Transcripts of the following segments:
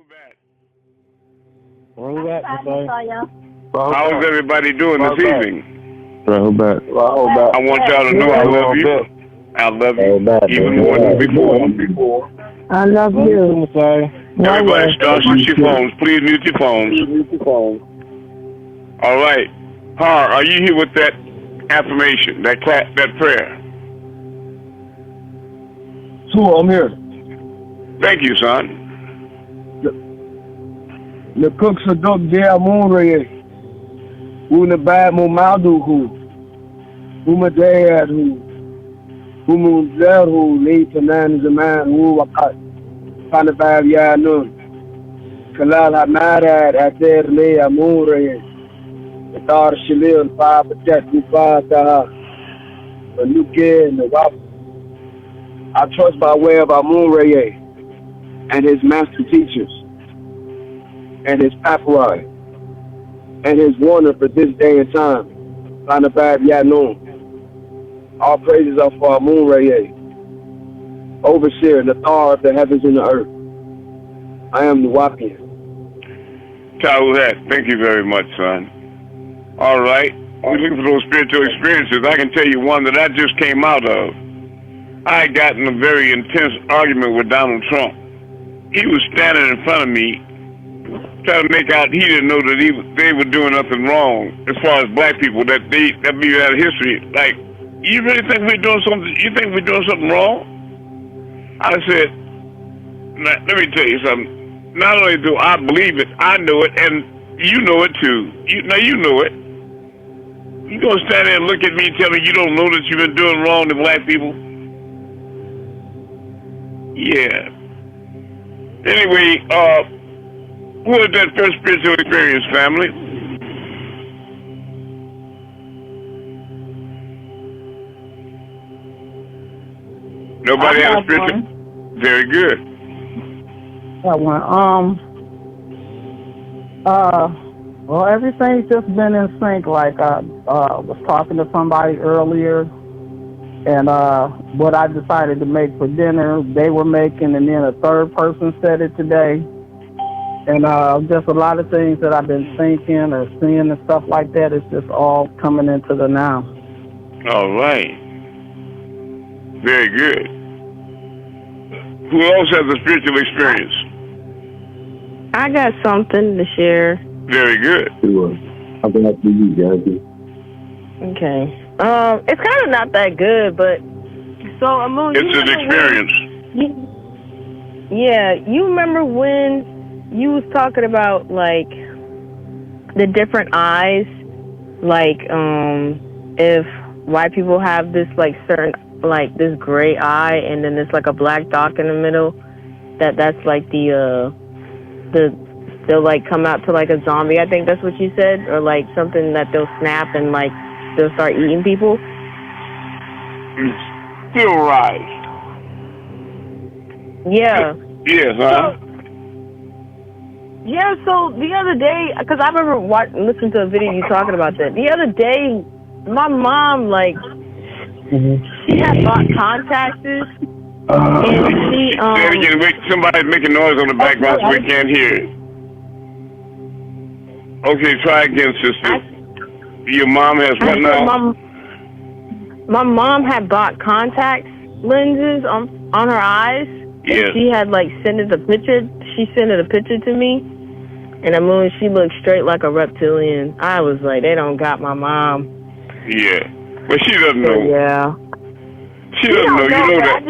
back. How is everybody doing this evening? I want y'all to know I love you. I love you even more than before. I love you. Everybody starts with your phones. Please mute your phones. All right. Har, are you here with that affirmation, that prayer? Sure, I'm here. Thank you, son. Le cook sa dog de Amun-Rayay. Una bad mo maldu hu. Uma dayad hu. Uma zer hu. Leita nan zaman hu wakat. Pana bab ya nun. Kalal hamarad ater le Amun-Rayay. Itar shilil pa patet ufataha. Manuke nawap. I trust by way of Amun-Rayay and his master teachers and his paparazzi and his warner for this day and time. Panabab Yanun. All praises are for Amun-Rayay, overseer, the Thar of the heavens and the earth. I am the Wapian. Tahuhat, thank you very much, son. All right. We're looking for those spiritual experiences. I can tell you one that I just came out of. I had gotten a very intense argument with Donald Trump. He was standing in front of me trying to make out he didn't know that they were doing nothing wrong as far as black people, that we had a history. Like, you really think we're doing something? You think we're doing something wrong? I said, let me tell you something. Not only do I believe it, I know it, and you know it too. You know it. You gonna stand there and look at me and tell me you don't know that you've been doing wrong to black people? Yeah. Anyway, who had that first spiritual experience, family? Nobody had a spiritual? Very good. That one. Well, everything's just been in sync. Like I was talking to somebody earlier, and what I decided to make for dinner, they were making, and then a third person said it today. And just a lot of things that I've been thinking or seeing and stuff like that, it's just all coming into the now. All right. Very good. Who else has a spiritual experience? I got something to share. Very good. How can I do you, Jackie? Okay. It's kind of not that good, but so Amun, it's an experience. You remember when you was talking about like the different eyes, like if white people have this like certain like this gray eye and then there's like a black dot in the middle, that's like they'll like come out to like a zombie. I think that's what you said, or like something that they'll snap and like they'll start eating people. Still right. Yeah. Yes, huh? Yeah, so the other day, because I remember listening to a video you talking about that. The other day, my mom, like, she had bought contacts, and she, Say it again, wait, somebody's making noise on the background so we can't hear it. Okay, try again, sister. Your mom has what now? My mom had bought contact lenses on her eyes. Yes. And she had, like, sent it a picture to me. And Amun, she looked straight like a reptilian. I was like, they don't got my mom. Yeah. But she doesn't know. Yeah. She doesn't know. You know that.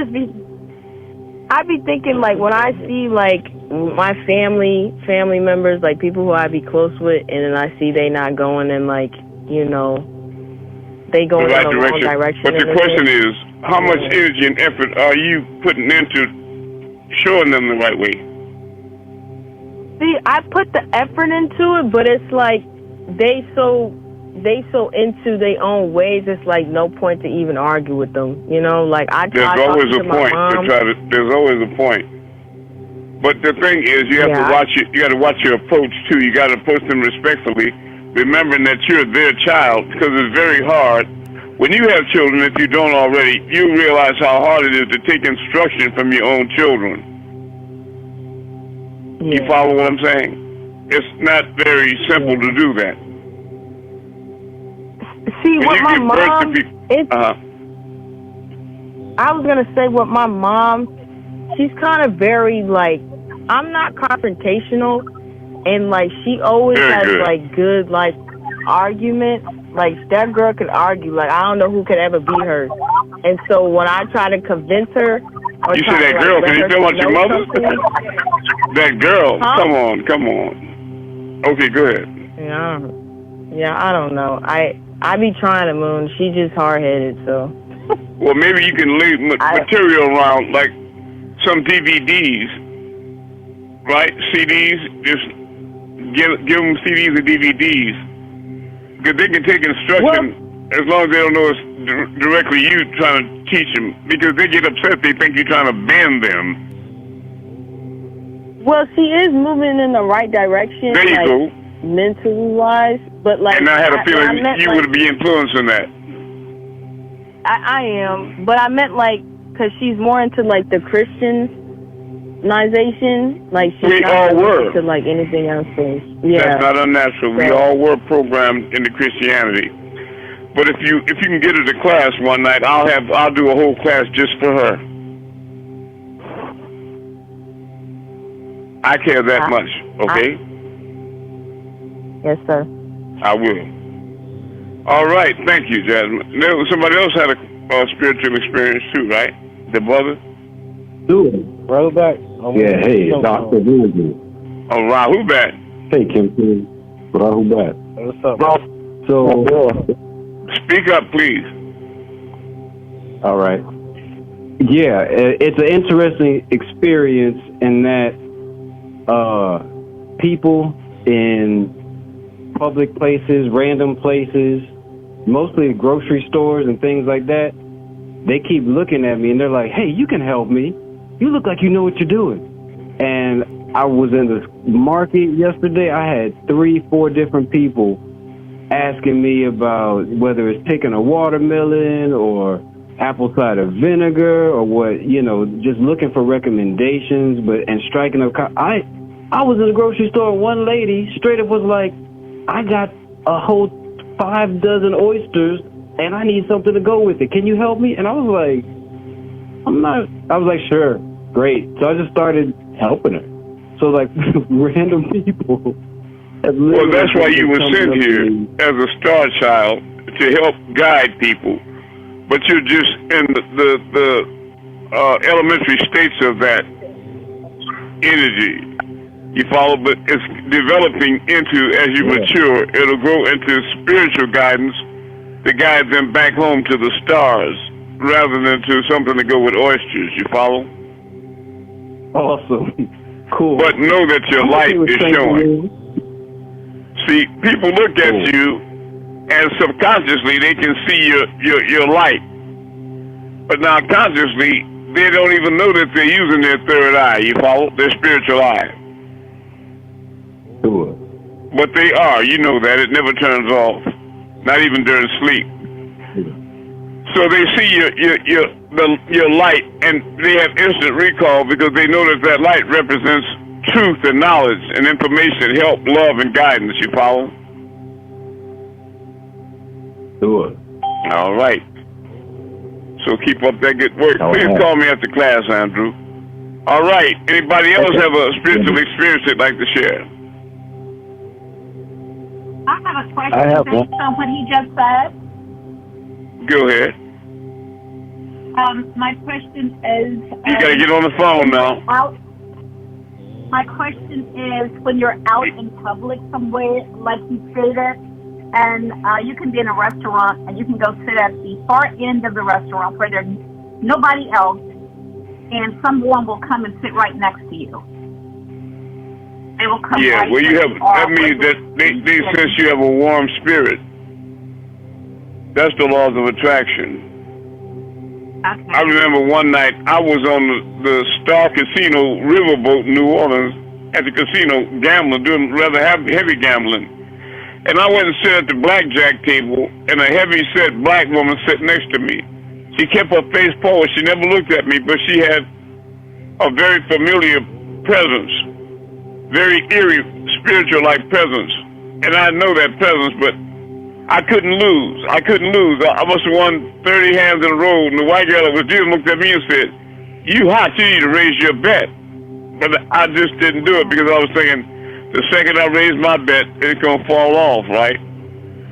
I be thinking, like, when I see, like, my family members, like, people who I be close with, and then I see they not going in, like, you know, they going in the wrong direction. But the question is, how much energy and effort are you putting into showing them the right way? See, I put the effort into it, but it's like they so into their own ways. It's like no point to even argue with them. You know, like there's always a point to try to. There's always a point. But the thing is, you have to watch it. You got to watch your approach too. You got to approach them respectfully, remembering that you're their child, because it's very hard. When you have children, if you don't already, you realize how hard it is to take instruction from your own children. You follow what I'm saying? It's not very simple to do that. See, what my mom, I was going to say what my mom, she's kind of very, like, I'm not confrontational, and, like, she always has, like, good, like, arguments. Like, that girl could argue. Like, I don't know who could ever beat her. And so when I try to convince her, or you say that girl, can you tell about your mother? That girl, huh? come on. Okay, go ahead. Yeah, I don't know. I be trying to, Moon. She just hard-headed, so. Well, maybe you can leave material around, like some DVDs, right? CDs, just give them CDs and DVDs. Because they can take instruction as long as they don't know it's directly you trying to teach them. Because they get upset, they think you're trying to bend them. Well, she is moving in the right direction. There you go. Mentally-wise, but like. And I had a feeling you would be influencing that. I am, but I meant like, because she's more into like the Christianization. Like she's not into like anything else. Yeah. That's not unnatural. We all were programmed into Christianity. But if you can get her to class one night, I'll do a whole class just for her. I care that much, okay? Yes, sir. I will. All right, thank you, Jasmine. Somebody else had a spiritual experience too, right? The brother? Dude, brother back. Yeah, hey, Dr. Williams. All right, who back? Hey, Kim. Brother, who back? What's up, bro? So, speak up, please. All right. Yeah, it's an interesting experience in that people in public places, random places, mostly grocery stores and things like that, they keep looking at me and they're like, hey, you can help me. You look like you know what you're doing. And I was in the market yesterday. I had 3-4 different people asking me about whether it's picking a watermelon or apple cider vinegar or what, just looking for recommendations, and striking up. I was in the grocery store. One lady straight up was like, I got a whole 5 dozen oysters and I need something to go with it. Can you help me? And I was like, I was like, sure, great. So I just started helping her. So like random people. Well, that's why you were sent here as a star child to help guide people. But you're just in the elementary states of that energy. You follow, but it's developing into, as you mature, it'll grow into spiritual guidance to guide them back home to the stars rather than to something to go with oysters. You follow? Awesome. Cool. But know that your light is showing. See, people look at you and subconsciously they can see your light. But now consciously, they don't even know that they're using their third eye. You follow? Their spiritual eye. Sure. But they are, you know that. It never turns off. Not even during sleep. So they see your light, and they have instant recall because they know that light represents truth and knowledge and information, help, love, and guidance. You follow? Sure. All right. So keep up that good work. Please call me after class, Andrew. All right. Anybody else have a spiritual experience they'd like to share? I have a question based on what he just said. Go ahead. My question is... you got to get on the phone now. My question is, when you're out in public somewhere, like you stated, and you can be in a restaurant, and you can go sit at the far end of the restaurant where there's nobody else, and someone will come and sit right next to you. They will come right well, you have. That means that they sense you have a warm spirit. That's the laws of attraction. Okay. I remember one night I was on the Star Casino riverboat in New Orleans at the casino gambling, doing rather heavy gambling. And I went and sat at the blackjack table, and a heavy-set black woman sat next to me. She kept her face forward. She never looked at me, but she had a very familiar presence. very eerie, spiritual-like presence. And I know that presence, but I couldn't lose. I must have won 30 hands in a row. And the white girl that was dealing looked at me and said, you hot, you need to raise your bet. But I just didn't do it because I was thinking, the second I raise my bet, it's going to fall off, right?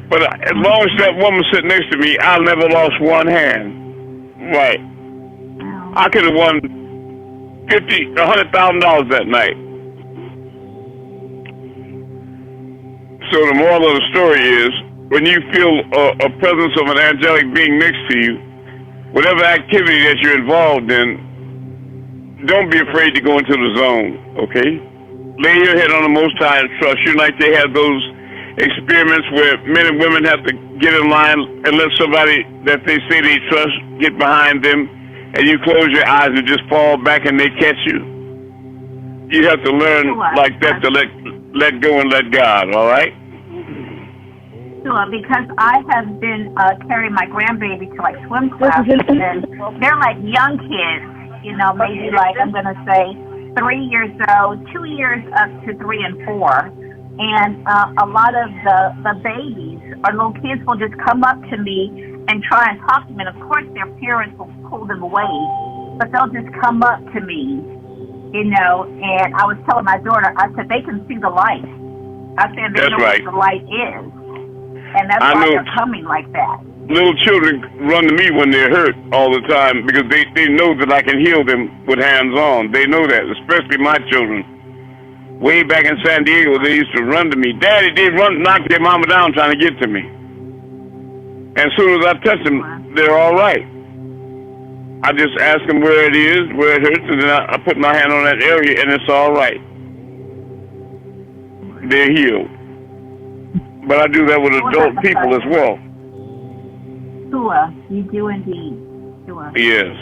But as long as that woman sitting next to me, I never lost one hand. Right. I could have won $100,000 that night. So the moral of the story is, when you feel a presence of an angelic being next to you, whatever activity that you're involved in, don't be afraid to go into the zone, okay? Lay your head on the Most High and trust. You like they have those experiments where men and women have to get in line and let somebody that they say they trust get behind them, and you close your eyes and just fall back and they catch you. You have to learn like that to let go and let God, all right? Sure, because I have been carrying my grandbaby to like swim classes, and they're like young kids, you know, maybe like I'm going to say 3 years old, 2 years up to 3 and 4. And a lot of the babies or little kids will just come up to me and try and talk to me. And of course, their parents will pull them away, but they'll just come up to me, you know. And I was telling my daughter, I said, they can see the light. I said, they know what the light is. And that's why they're coming like that. Little children run to me when they're hurt all the time because they know that I can heal them with hands-on. They know that, especially my children. Way back in San Diego, they used to run to me. Daddy, they knock their mama down trying to get to me. And as soon as I touch them, they're all right. I just ask them where it is, where it hurts, and then I put my hand on that area, and it's all right. They're healed. But I do that with adult people as well. Sure, you do indeed. Sure. Yes.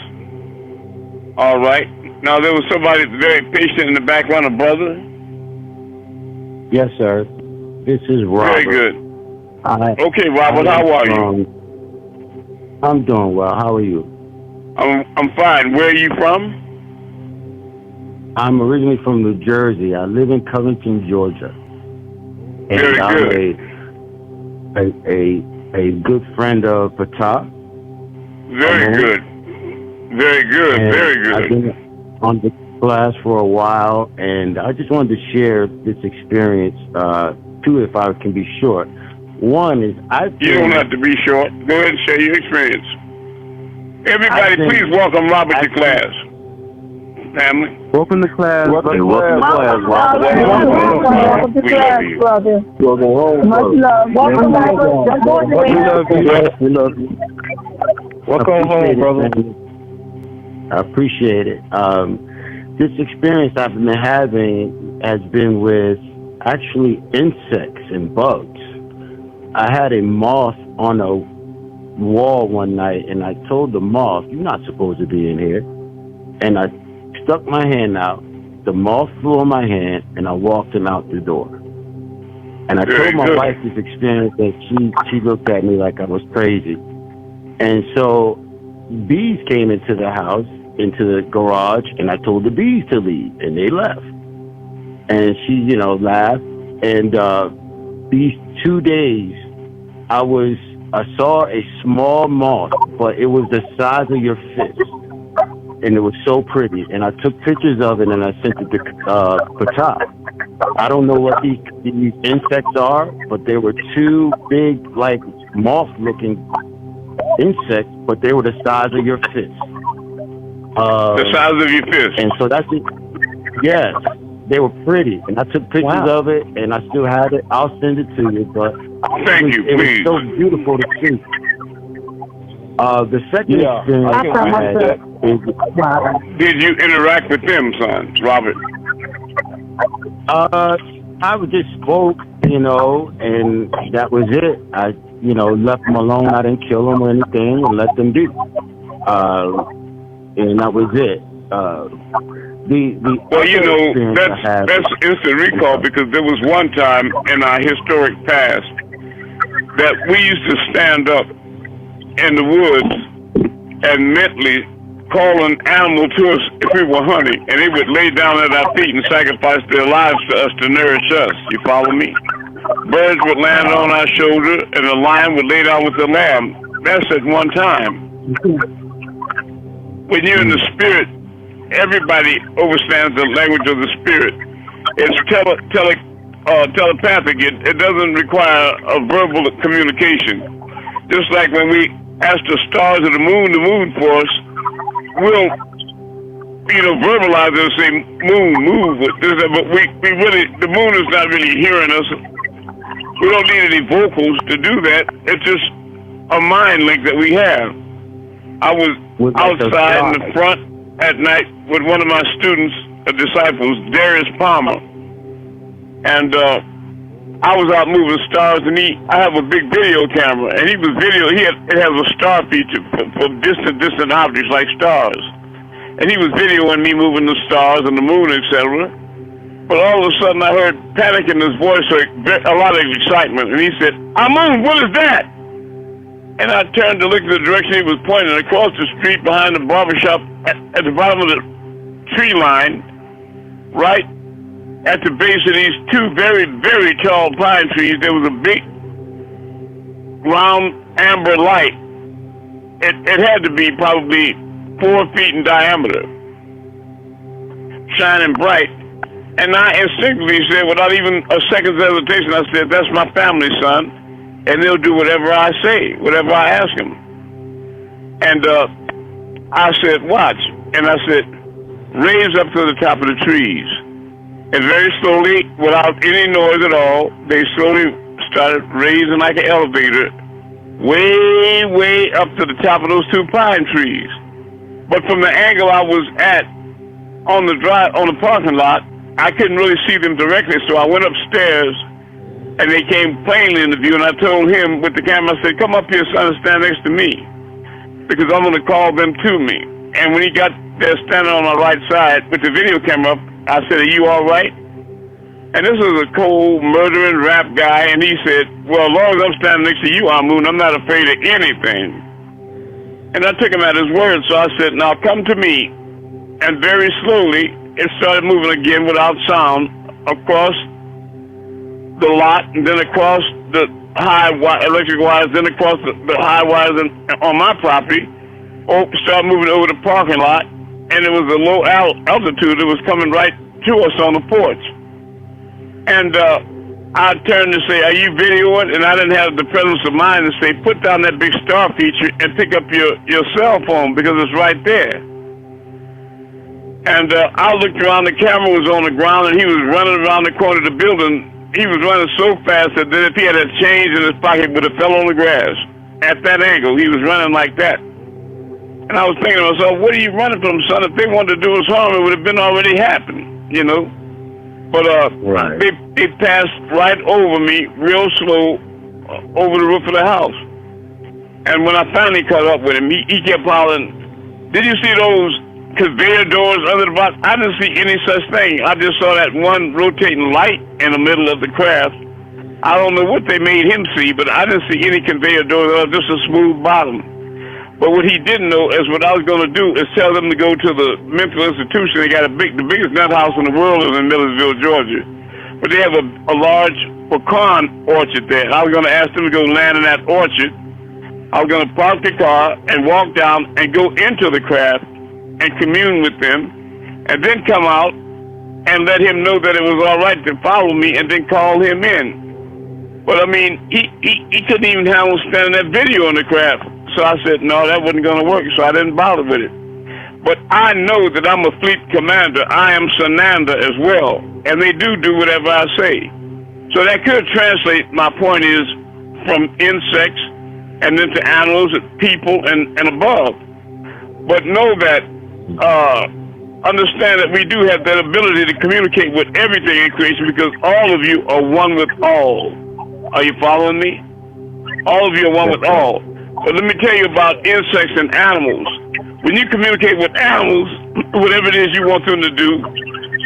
All right. Now, there was somebody very patient in the background, a brother. Yes, sir. This is Robert. Very good. Okay, Robert, how are you? I'm doing well. How are you? I'm fine. Where are you from? I'm originally from New Jersey. I live in Covington, Georgia. And very good. I'm a good friend of Patah. Very good. Very good. And very good. I've been on the class for a while, and I just wanted to share this experience, too, if I can be short. One is You don't have to be short. Go ahead and share your experience. Everybody, please welcome Robert to class. Family. Welcome to class. Welcome to class, Robert. We love you. Welcome home. Much love. Welcome back. We love you. Welcome home, brother. I appreciate it. This experience I've been having has been with actually insects and bugs. I had a moth on a wall one night, and I told the moth, "You're not supposed to be in here." And I stuck my hand out. The moth flew on my hand, and I walked him out the door. And I told my wife this experience, and she looked at me like I was crazy. And so bees came into the house, into the garage, and I told the bees to leave, and they left. And she, laughed. And these 2 days, I saw a small moth, but it was the size of your fist. And it was so pretty. And I took pictures of it, and I sent it to Patah. I don't know what these insects are, but they were two big, like, moth-looking insects, but they were the size of your fist. The size of your fist. And so that's it. Yes, they were pretty, and I took pictures of it, and I still have it. I'll send it to you, but it was so beautiful to see. The second experience I had is, did you interact with them, son, Robert? I just spoke, and that was it. I, left them alone. I didn't kill them or anything, and let them be. And that was it. That's instant recall, because there was one time in our historic past that we used to stand up in the woods and mentally call an animal to us if we were hunting, and they would lay down at our feet and sacrifice their lives to us to nourish us. You follow me? Birds would land on our shoulder, and the lion would lay down with the lamb. That's at one time. When you're in the spirit, everybody understands the language of the spirit. It's telepathic. It doesn't require a verbal communication. Just like when we ask the stars of the moon for us, we'll, verbalize it and say, moon, move. But we really, the moon is not really hearing us. We don't need any vocals to do that. It's just a mind link that we have. I was outside in the front at night with one of my students, disciples, Darius Palmer. And I was out moving stars, and I have a big video camera, and it has a star feature for distant objects like stars. And he was videoing me moving the stars and the moon, etc. But all of a sudden I heard panic in his voice, a lot of excitement, and he said, Amun, what is that? And I turned to look at the direction he was pointing, across the street behind the barbershop at the bottom of the tree line, right at the base of these two very, very tall pine trees, there was a big round amber light. It had to be probably 4 feet in diameter, shining bright. And I instinctively said, without even a second's hesitation, I said, that's my family, son, and they'll do whatever I say, whatever I ask them. And I said, watch. And I said, raise up to the top of the trees. And very slowly, without any noise at all, they slowly started raising like an elevator, way, way up to the top of those two pine trees. But from the angle I was at on the parking lot, I couldn't really see them directly, so I went upstairs, and they came plainly in the view, and I told him with the camera, I said, come up here, son, and stand next to me, because I'm going to call them to me. And when he got there standing on my right side with the video camera up, I said, are you all right? And this was a cold, murdering rap guy, and he said, well, as long as I'm standing next to you, Amun, I'm not afraid of anything. And I took him at his word, so I said, now come to me. And very slowly, it started moving again without sound across the lot, and then across the high electric wires, then across the high wires on my property, started moving over the parking lot, and it was a low altitude that was coming right to us on the porch. And I turned to say, are you videoing? And I didn't have the presence of mind to say, put down that big star feature and pick up your cell phone, because it's right there. And I looked around, the camera was on the ground, and he was running around the corner of the building. He was running so fast that if he had a change in his pocket, it would have fell on the grass. At that angle, he was running like that. And I was thinking to myself, what are you running from, son? If they wanted to do us harm, it would have been already happened, But right. They passed right over me, real slow, over the roof of the house. And when I finally caught up with him, he kept hollering, did you see those conveyor doors under the box? I didn't see any such thing. I just saw that one rotating light in the middle of the craft. I don't know what they made him see, but I didn't see any conveyor doors, just a smooth bottom. But what he didn't know is what I was going to do is tell them to go to the mental institution. They got the biggest nut house in the world is in Millersville, Georgia. But they have a large pecan orchard there. And I was going to ask them to go land in that orchard. I was going to park the car and walk down and go into the craft and commune with them, and then come out and let him know that it was all right to follow me, and then call him in. But I mean, he couldn't even handle standing that video on the craft. So I said, no, that wasn't going to work, so I didn't bother with it. But I know that I'm a fleet commander. I am Sananda as well, and they do whatever I say. So that could translate, my point is, from insects and then to animals, people, and above. But know that, understand that we do have that ability to communicate with everything in creation, because all of you are one with all. Are you following me? All of you are one with all. But let me tell you about insects and animals. When you communicate with animals, whatever it is you want them to do,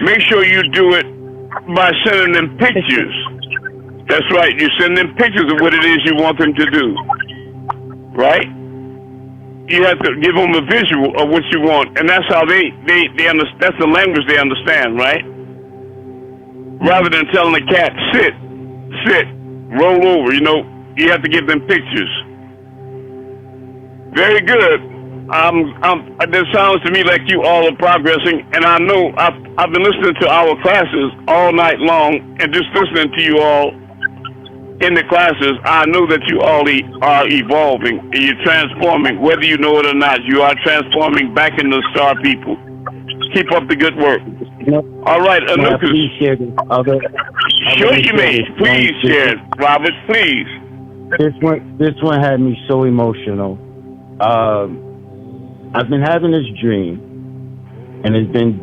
make sure you do it by sending them pictures. That's right. You send them pictures of what it is you want them to do. Right? you have to give them a visual of what you want, and that's how they understand. That's the language they understand, right? Rather than telling the cat sit, roll over. You have to give them pictures. Very good. That sounds to me like you all are progressing, and I know I've been listening to our classes all night long, and just listening to you all in the classes, I know that you all are evolving and you're transforming, whether you know it or not. You are transforming back into star people. Keep up the good work. All right, Anukas. Sure you may. Please share it, Robert. Please. This one had me so emotional. I've been having this dream, and it's been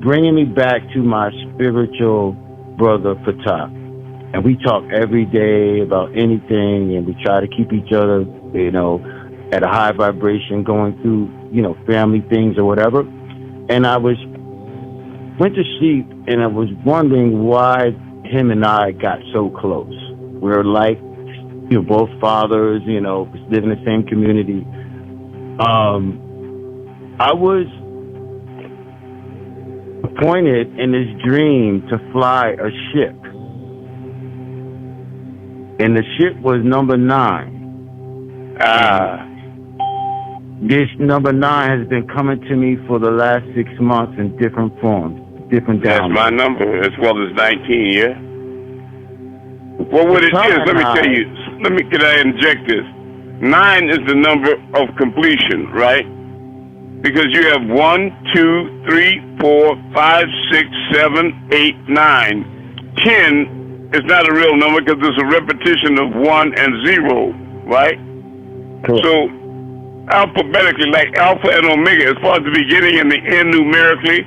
bringing me back to my spiritual brother Fatah. And we talk every day about anything, and we try to keep each other, at a high vibration, going through, family things or whatever. And I went to sleep, and I was wondering why him and I got so close. We're like, both fathers, live in the same community. I was appointed in this dream to fly a ship. And the ship was number 9. This number 9 has been coming to me for the last 6 months in different forms, different downloads. That's my number, as well as 19, yeah? Well, what it is, let me tell you, can I inject this? 9 is the number of completion, right? Because you have 1, 2, 3, 4, 5, 6, 7, 8, 9. 10 is not a real number because it's a repetition of 1 and 0, right? Cool. So, alphabetically, like Alpha and Omega, as far as the beginning and the end numerically,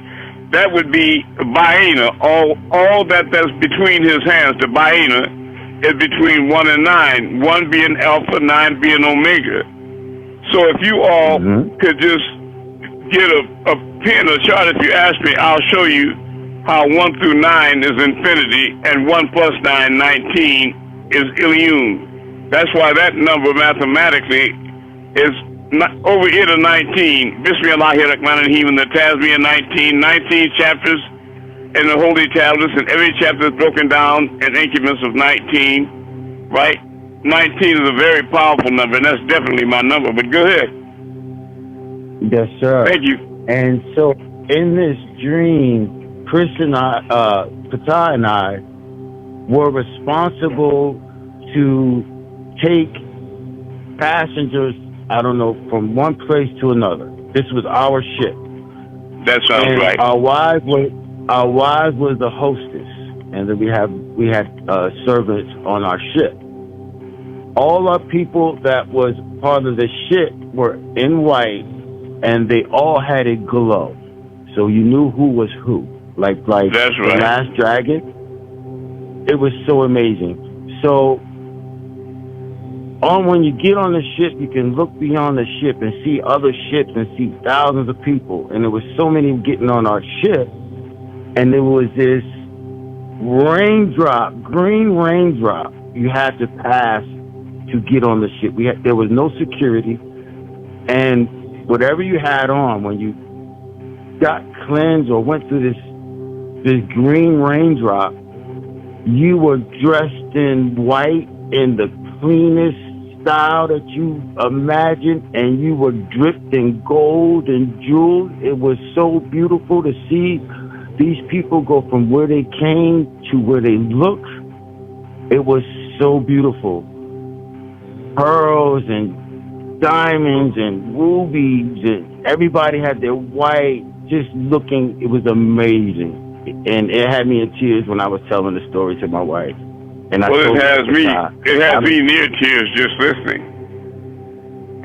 that would be Baena. All that's between his hands, the Baena, is between 1 and 9. 1 being Alpha, 9 being Omega. So if you all could just get a pen or chart, if you ask me, I'll show you how 1 through 9 is infinity, and 1 plus 9, 19, is Ilion. That's why that number mathematically is over here to 19. Bismillahirrahmanirrahim, and the Tasbih 19 chapters in the Holy Tablets, and every chapter is broken down in increments of 19, right? 19 is a very powerful number, and that's definitely my number, but go ahead. Yes, sir. Thank you. And so, in this dream, Chris and Fatah and I were responsible to take passengers, from one place to another. This was our ship. That sounds right. Our wives was the hostess, and then we had servants on our ship. All our people that was part of the ship were in white, and they all had a glow, so you knew who was who. Like That's right. The Last Dragon. It was so amazing. So, when you get on the ship, you can look beyond the ship and see other ships and see thousands of people. And there was so many getting on our ship, and there was this green raindrop you had to pass to get on the ship. There was no security, and whatever you had on, when you got cleansed or went through this green raindrop, you were dressed in white in the cleanest style that you imagined, and you were dripped in gold and jewels. It was so beautiful to see these people go from where they came to where they look. It was so beautiful. Pearls and diamonds and rubies, and everybody had their white, just looking. It was amazing. And it had me in tears when I was telling the story to my wife. And it has me near tears just listening.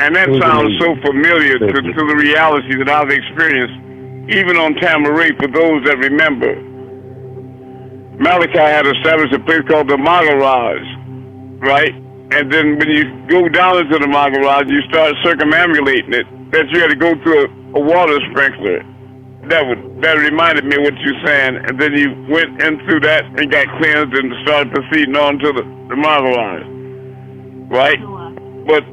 And that sounds so familiar to the reality that I've experienced, even on Tamaray, for those that remember. Malachi had established a place called the Maharaj, right? And then when you go down into the Maharaj, you start circumambulating it, that you had to go through a water sprinkler. That reminded me of what you're saying. And then you went in through that and got cleansed and started proceeding on to the Maharaj, right? But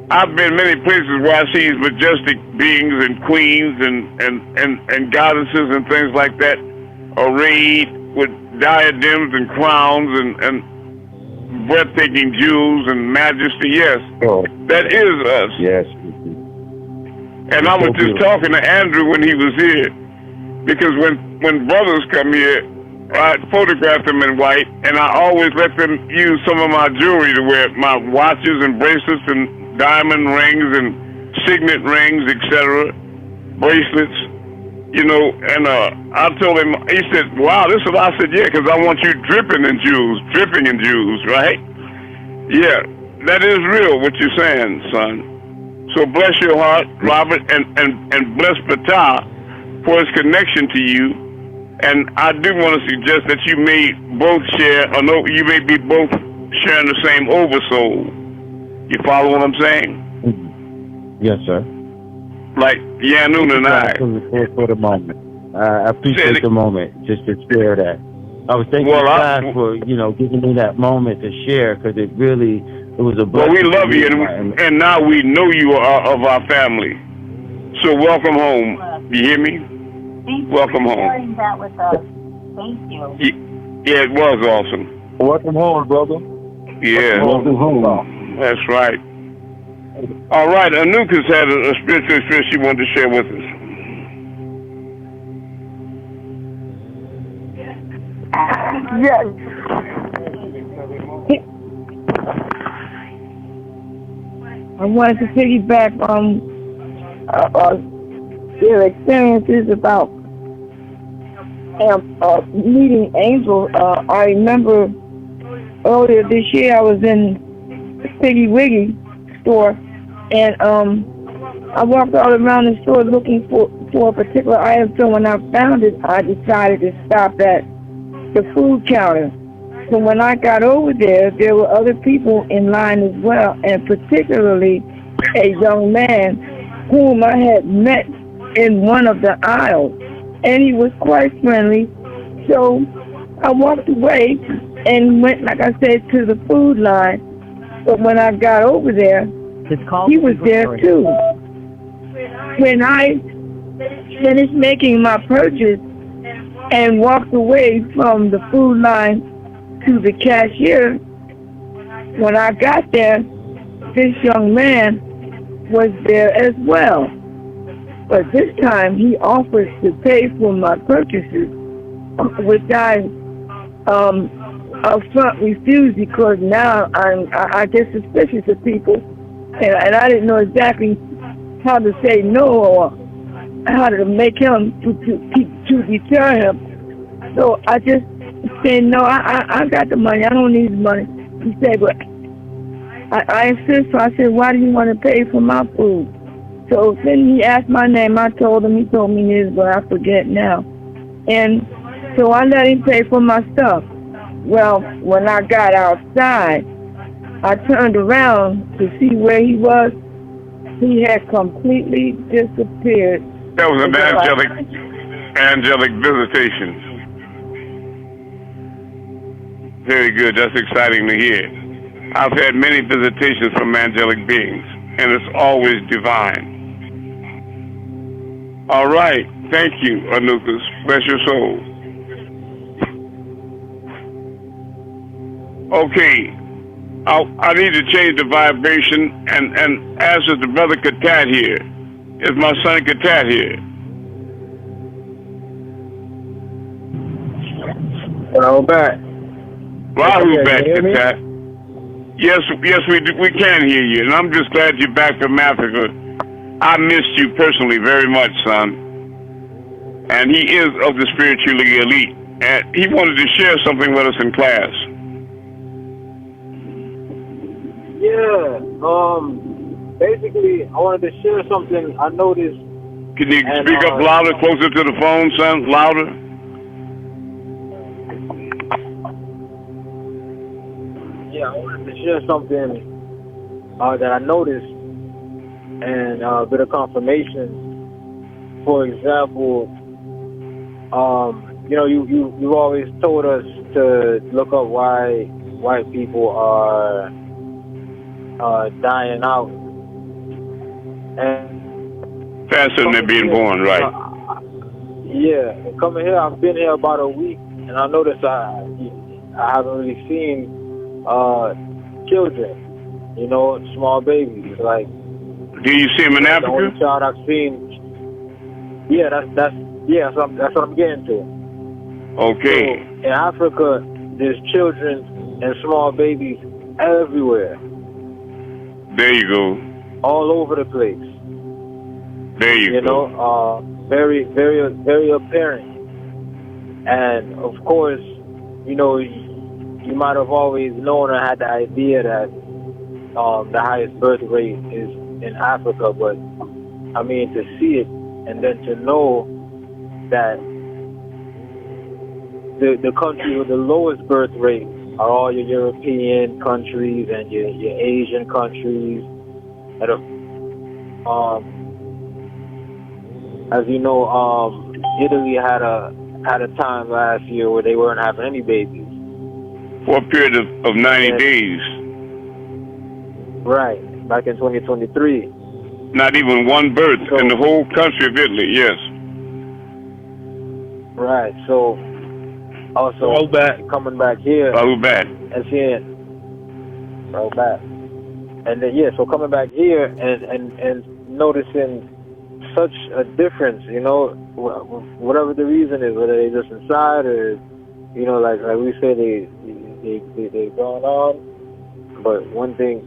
I've been many places where I see these majestic beings and queens and goddesses and things like that, arrayed with diadems and crowns and breathtaking jewels and majesty. Yes, that is us. Yes. And I was just talking to Andrew when he was here, because when brothers come here, I photograph them in white, and I always let them use some of my jewelry to wear, my watches and bracelets and diamond rings and signet rings, etc., bracelets, you know. And I told him, he said, wow, this is what I said, yeah, because I want you dripping in jewels, right? Yeah, that is real, what you're saying, son. So bless your heart, Robert, and bless Patah for his connection to you. And I do want to suggest that you may both share, or no, you may be both sharing the same oversoul. You follow what I'm saying? Yes, sir. Like Yanun and I. For the moment. I appreciate the moment, just to share that. I was thanking God for, giving me that moment to share, because it was a blessing. Well, we love you, and now we know you are of our family. So welcome home. You hear me? Thank welcome you for home. sharing that with us. Thank you. Yeah, it was awesome. Welcome home, brother. Yeah. Welcome home. That's right. All right, Anuka's had a spiritual experience she wanted to share with us. Yes. I wanted to piggyback on their experiences about meeting angels. I remember earlier this year I was in the Piggy Wiggy store, and I walked all around the store looking for a particular item. So when I found it, I decided to stop at the food counter. So when I got over there, there were other people in line as well, and particularly a young man whom I had met in one of the aisles, and he was quite friendly. So I walked away and went, like I said, to the food line. But when I got over there, he was there too. When I finished making my purchase and walked away from the food line to the cashier, when I got there, this young man was there as well. But this time he offered to pay for my purchases, which I upfront refused, because now I get suspicious of people, and I didn't know exactly how to say no or how to make him to deter him. So I just said, no, I got the money. I don't need the money. He said, but I insist. So I said, why do you want to pay for my food? So then he asked my name. I told him. He told me his, but I forget now. And so I let him pay for my stuff. Well, when I got outside, I turned around to see where he was. He had completely disappeared. That was an angelic visitation. Very good. That's exciting to hear. I've had many visitations from angelic beings, and it's always divine. All right. Thank you, Anukas. Bless your soul. Okay. I need to change the vibration and ask if the brother Katat here. Is my son Katat here? Well, back. Rahu back, Katat. Yes, we can hear you, and I'm just glad you're back from Africa. I missed you personally very much, son. And he is of the spiritually elite, and he wanted to share something with us in class. Yeah, basically, I wanted to share something I noticed. Can you speak up louder, closer to the phone, son? Louder? Yeah, I wanted to share something that I noticed, and a bit of confirmation. For example, you always told us to look up why white people are dying out And faster than they're being born, right? Yeah, coming here, I've been here about a week, and I noticed I haven't really seen children, you know, small babies. Like, do you see them in Africa? The only child I've seen. Yeah, that's what I'm getting to. Okay. So, in Africa, there's children and small babies everywhere. There you go. All over the place. There you go. You know, very, very, very apparent. And of course, you know, you might have always known or had the idea that the highest birth rate is in Africa, but I mean, to see it and then to know that the countries with the lowest birth rate are all your European countries and your Asian countries that are, as you know, Italy had a time last year where they weren't having any babies. For a period of 90 days. Right, back in 2023. Not even one birth in the whole country of Italy, yes. Right, so also coming back here and seeing and then so coming back here and noticing such a difference, you know, whatever the reason is, whether they just inside or, you know, like we say they're going on. But one thing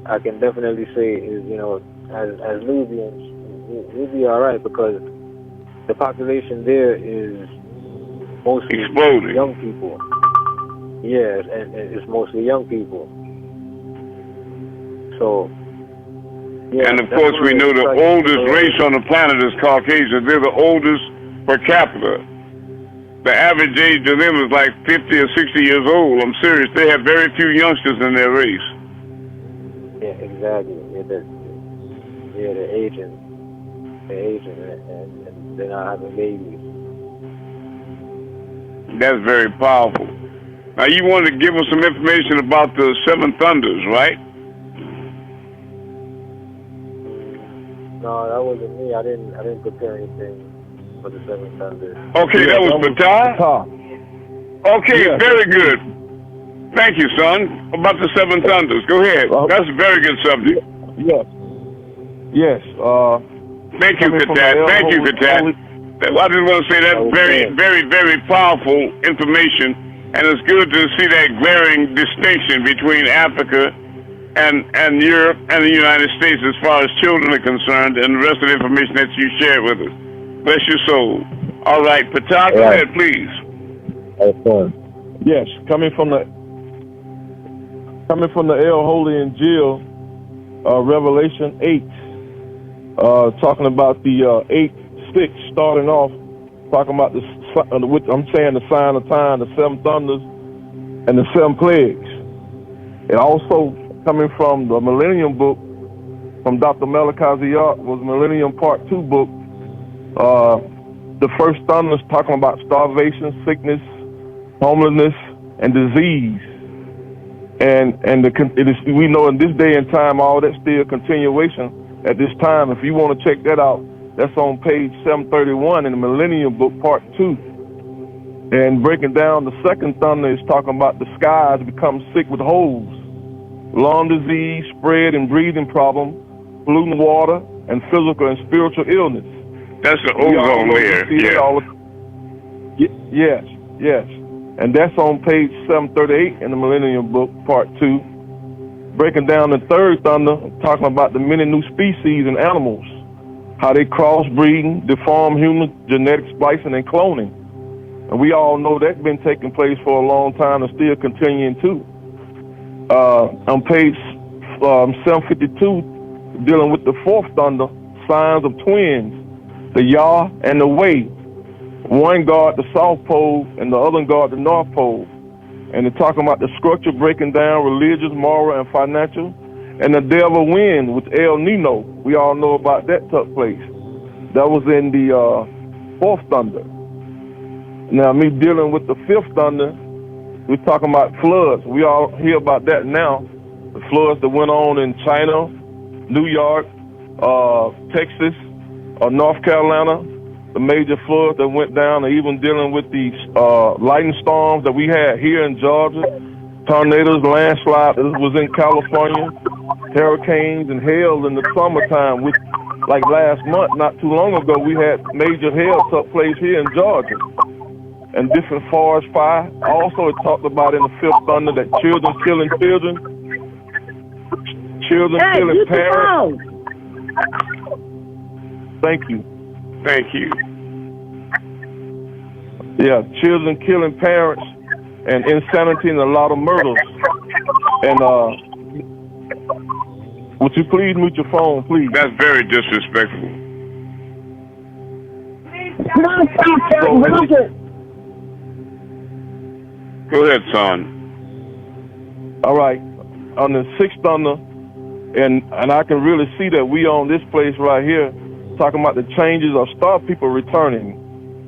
I can definitely say is, you know, as Nubians, we'll be all right because the population there is mostly exploding. Young people. Yes, and it's mostly young people. So, yeah, and of course, we know the oldest race on the planet is Caucasian. They're the oldest per capita. The average age of them is like 50 or 60 years old. I'm serious. They have very few youngsters in their race. Yeah, exactly. They're aging. And they're not having babies. That's very powerful. Now, you wanted to give us some information about the Seven Thunders, right? No, that wasn't me. I didn't prepare anything for the Seven Thunders. Okay, that was Batar? Okay, yeah, very good. Thank you, son. About the Seven Thunders. Go ahead. That's a very good subject. Yes. Thank you, Katat. Thank you, Katat. I just want to say that's very, very, very powerful information, and it's good to see that glaring distinction between Africa and Europe and the United States as far as children are concerned, and the rest of the information that you shared with us. Bless your soul. All right, Patak, go ahead, please. Yes, coming from the El Holy and Jill, Revelation 8, talking about the 8 sticks, starting off talking about the sign of time, the 7 thunders, and the 7 plagues. And also coming from the Millennium book, from Dr. Malachi Ziyad, was Millennium Part 2 book. The first thunders talking about starvation, sickness, homelessness, and disease. And we know in this day and time, all that's still continuation at this time. If you want to check that out, that's on page 731 in the Millennium Book, Part 2. And breaking down the second thunder is talking about the skies become sick with holes, lung disease, spread and breathing problems, polluting water, and physical and spiritual illness. That's the ozone layer. Yeah. Yes. And that's on page 738 in the Millennium Book, Part 2. Breaking down the third thunder, talking about the many new species and animals, how they crossbreeding, deform human genetic splicing, and cloning. And we all know that's been taking place for a long time and still continuing too. On page 752, dealing with the fourth thunder, signs of twins, the Yah and the Way. One guard the South Pole and the other guard the North Pole. And they're talking about the structure breaking down, religious, moral, and financial. And the devil wind with El Nino. We all know about that took place. That was in the fourth thunder. Now, me dealing with the fifth thunder, we're talking about floods. We all hear about that now. The floods that went on in China, New York, Texas, North Carolina, the major floods that went down, and even dealing with the lightning storms that we had here in Georgia, tornadoes, landslides. This was in California, hurricanes and hail in the summertime. Like last month, not too long ago, we had major hail took place here in Georgia, and different forest fire. Also, it talked about in the fifth thunder that children killing children, killing parents. Thank you. Thank you. Yeah, children killing parents and insanity and a lot of murders. And would you please mute your phone, please? That's very disrespectful. Go ahead, son. All right. On the sixth thunder, and I can really see that we on this place right here talking about the changes of star people returning,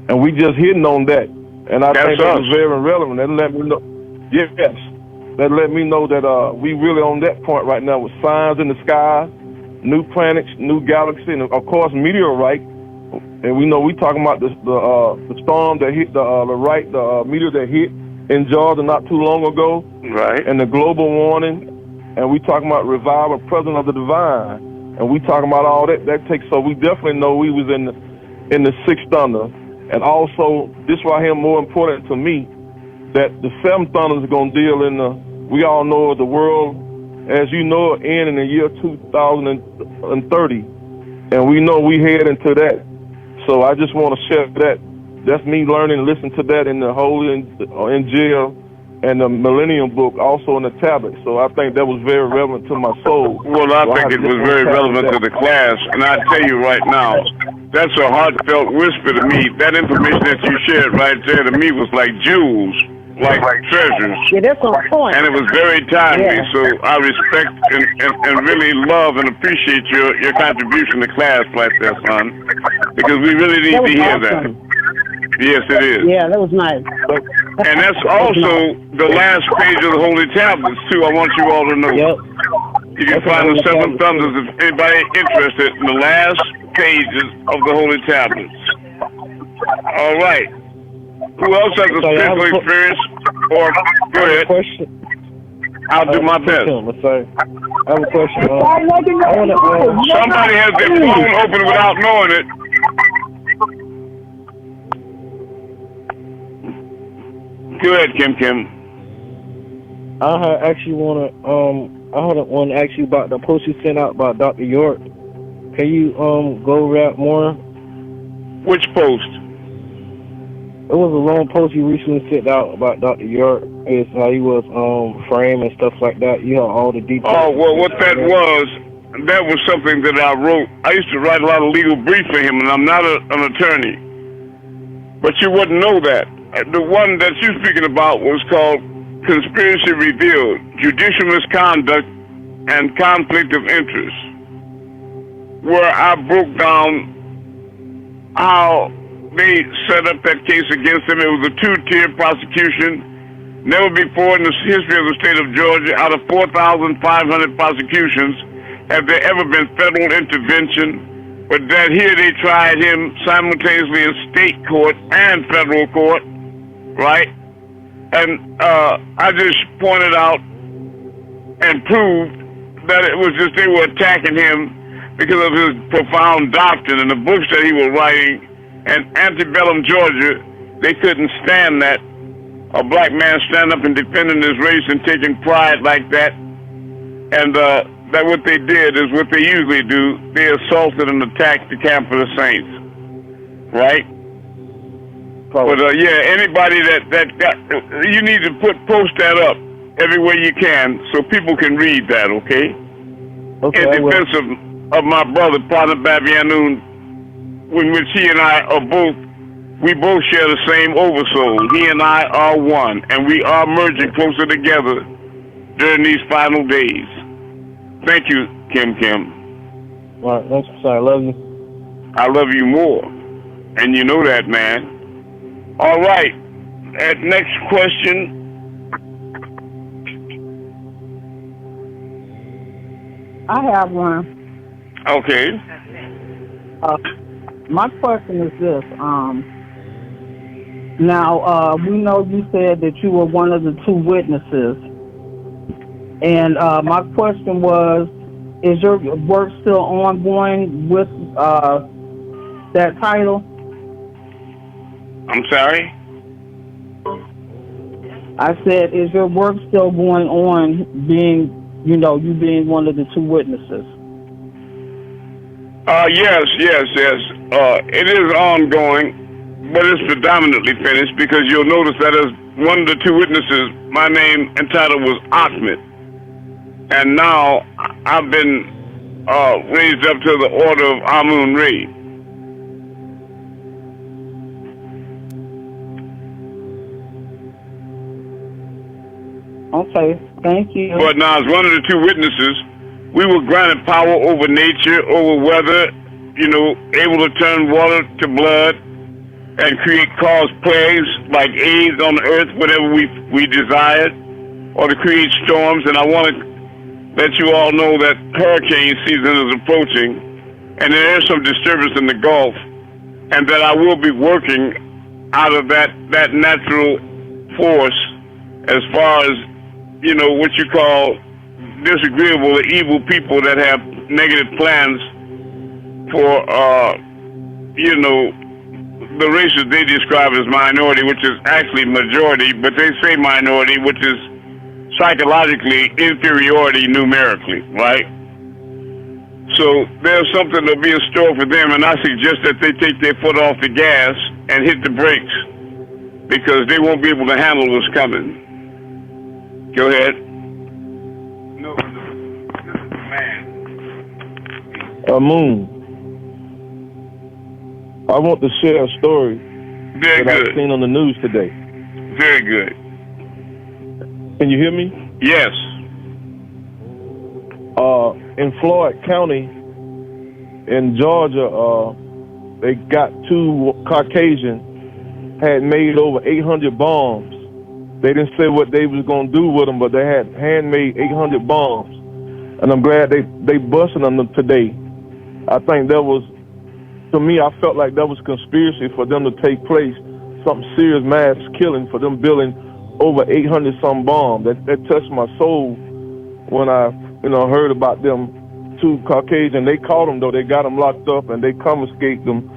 and we just hitting on that, and I think that was very relevant. That let me know, yes, that let me know that we really on that point right now with signs in the sky, new planets, new galaxy, and of course meteorite. And we know we talking about the storm that hit the meteor that hit in Georgia not too long ago, right? And the global warning, and we talking about revival, presence of the divine. And we talking about all that. That takes, so we definitely know we was in the sixth thunder. And also, this right here more important to me, that the seventh thunder is going to deal in we all know the world, as you know, end in the year 2030. And we know we head into that. So I just want to share that. That's me learning and listening to that in the Holy Injil and the Millennium Book, also in the tablet. So I think that was very relevant to my soul. Well, I think it was very relevant to the class. And I tell you right now, that's a heartfelt whisper to me. That information that you shared right there to me was like jewels, like treasures. Yeah, that's on point. And it was very timely. Yeah. So I respect and really love and appreciate your contribution to class like that, son. Because we really need to hear that. Yes, it is. Yeah, that was nice. And that's also the last page of the Holy Tablets, too. I want you all to know. Yep. You can find the seven thunders if anybody interested in the last pages of the Holy Tablets. All right. Who else has a spiritual experience? Or go ahead. I'll do my best. I have a question. Somebody has their phone open without knowing it. Go ahead, Kim. I actually want to ask you about the post you sent out about Dr. York. Can you go over that more? Which post? It was a long post you recently sent out about Dr. York. It's how he was framed and stuff like that. You know all the details. Oh well, what that was something that I wrote. I used to write a lot of legal briefs for him, and I'm not an attorney, but you wouldn't know that. The one that you're speaking about was called Conspiracy Revealed, Judicial Misconduct and Conflict of Interest, where I broke down how they set up that case against him. It was a two-tier prosecution. Never before in the history of the state of Georgia, out of 4,500 prosecutions, have there ever been federal intervention, but that here they tried him simultaneously in state court and federal court. Right? And I just pointed out and proved that it was just they were attacking him because of his profound doctrine and the books that he was writing. And antebellum Georgia, they couldn't stand that. A black man stand up and defending his race and taking pride like that. And that what they did is what they usually do. They assaulted and attacked the camp of the saints. Right? But yeah, anybody that got, you need to post that up everywhere you can so people can read that, okay? Okay. In defense of my brother, Father Babianoon, in which he and I are we both share the same oversoul. He and I are one, and we are merging closer together during these final days. Thank you, Kim. All right, thanks. Sorry, I love you. I love you more, and you know that, man. All right. Next question. I have one. Okay. My question is this. Now, we know you said that you were one of the two witnesses. And my question was, is your work still ongoing with that title? I'm sorry? I said, is your work still going on being, you being one of the two witnesses? Yes. It is ongoing, but it's predominantly finished because you'll notice that as one of the two witnesses, my name and title was Ahmed. And now I've been raised up to the order of Amun-Rayay. Okay, thank you. But now, as one of the two witnesses, we were granted power over nature, over weather, able to turn water to blood and cause plagues like AIDS on the earth, whatever we desired, or to create storms. And I want to let you all know that hurricane season is approaching, and there is some disturbance in the Gulf, and that I will be working out of that natural force as far as, what you call disagreeable or evil people that have negative plans for, the races they describe as minority, which is actually majority, but they say minority, which is psychologically inferiority numerically, right? So there's something to be in store for them, and I suggest that they take their foot off the gas and hit the brakes because they won't be able to handle what's coming. Go ahead. No, man. Moon, I want to share a story that I've seen on the news today. Very good. Can you hear me? Yes. In Floyd County, in Georgia, they got two Caucasians had made over 800 bombs. They didn't say what they was gonna do with them, but they had handmade 800 bombs, and I'm glad they busted them today. I think that was, to me, I felt like that was conspiracy for them to take place, something serious mass killing for them building over 800 some bombs. That touched my soul when I heard about them two Caucasian. They caught them though. They got them locked up and they confiscated them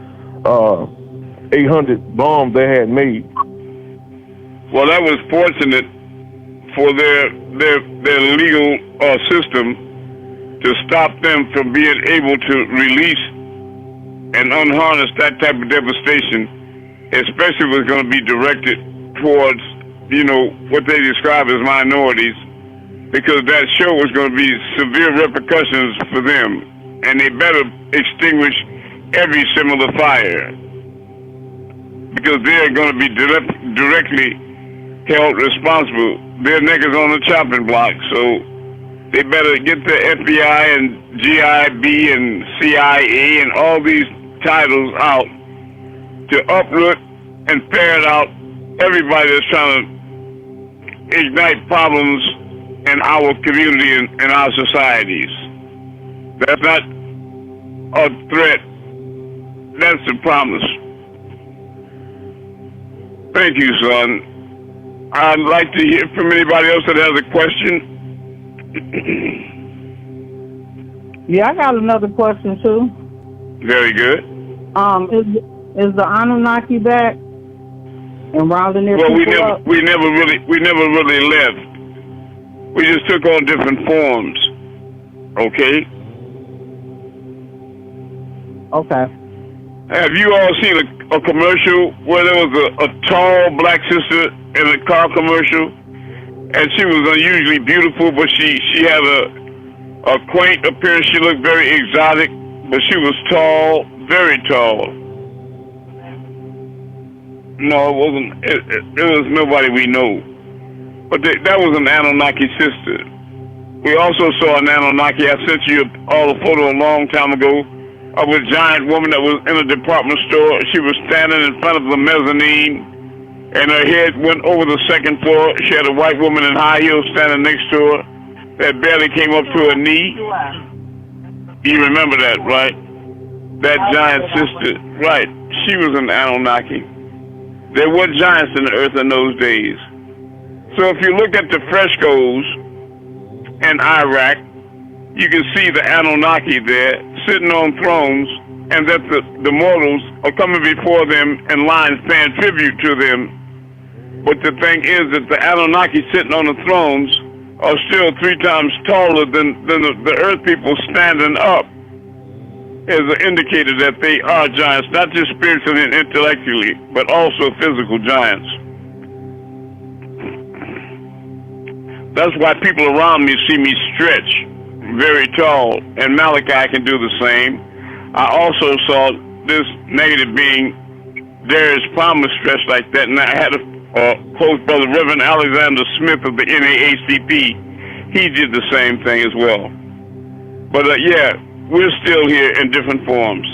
800 bombs they had made. Well, that was fortunate for their legal system to stop them from being able to release and unharness that type of devastation, especially if it's going to be directed towards, what they describe as minorities, because that show was going to be severe repercussions for them, and they better extinguish every similar fire, because they're going to be directly held responsible. They're niggas on the chopping block, so they better get the FBI and GIB and CIA and all these titles out to uproot and ferret out everybody that's trying to ignite problems in our community and our societies. That's not a threat. That's a promise. Thank you, son. I'd like to hear from anybody else that has a question. Yeah, I got another question too. Very good. Is the Anunnaki back and rounding their people up? we never really left. We just took on different forms. Okay. Okay. Have you all seen a commercial where there was a tall black sister in a car commercial, and she was unusually beautiful, but she had a quaint appearance. She looked very exotic, but she was tall, very tall. No, it wasn't. It was nobody we know. But that was an Anunnaki sister. We also saw an Anunnaki. I sent you all a photo a long time ago of a giant woman that was in a department store. She was standing in front of the mezzanine, and her head went over the second floor. She had a white woman in high heels standing next to her that barely came up to her knee. You remember that, right? That giant sister, right? She was an Anunnaki. There were giants in the earth in those days. So if you look at the frescoes in Iraq, you can see the Anunnaki there sitting on thrones, and that the mortals are coming before them in lines paying tribute to them. But the thing is that the Anunnaki sitting on the thrones are still 3 times taller than the earth people standing up, as an indicator that they are giants, not just spiritually and intellectually, but also physical giants. That's why people around me see me stretch very tall, and Malachi can do the same. I also saw this negative being, Darius Palmer, stretched like that, and I had a close brother, Reverend Alexander Smith of the NAACP. He did the same thing as well. But yeah, we're still here in different forms.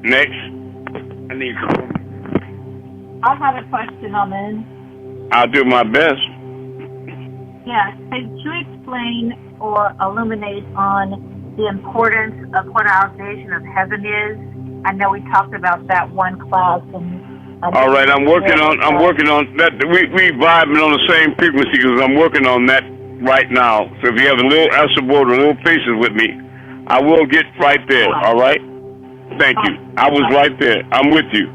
Next. I have a question, Amun. I'll do my best. Yeah, could you explain or illuminate on the importance of what our vision of heaven is? I know we talked about that one class. All right, I'm working on that. We vibing on the same frequency because I'm working on that right now. So if you have a little support, a little patience with me, I will get right there. All right. Thank you. I was right there. I'm with you.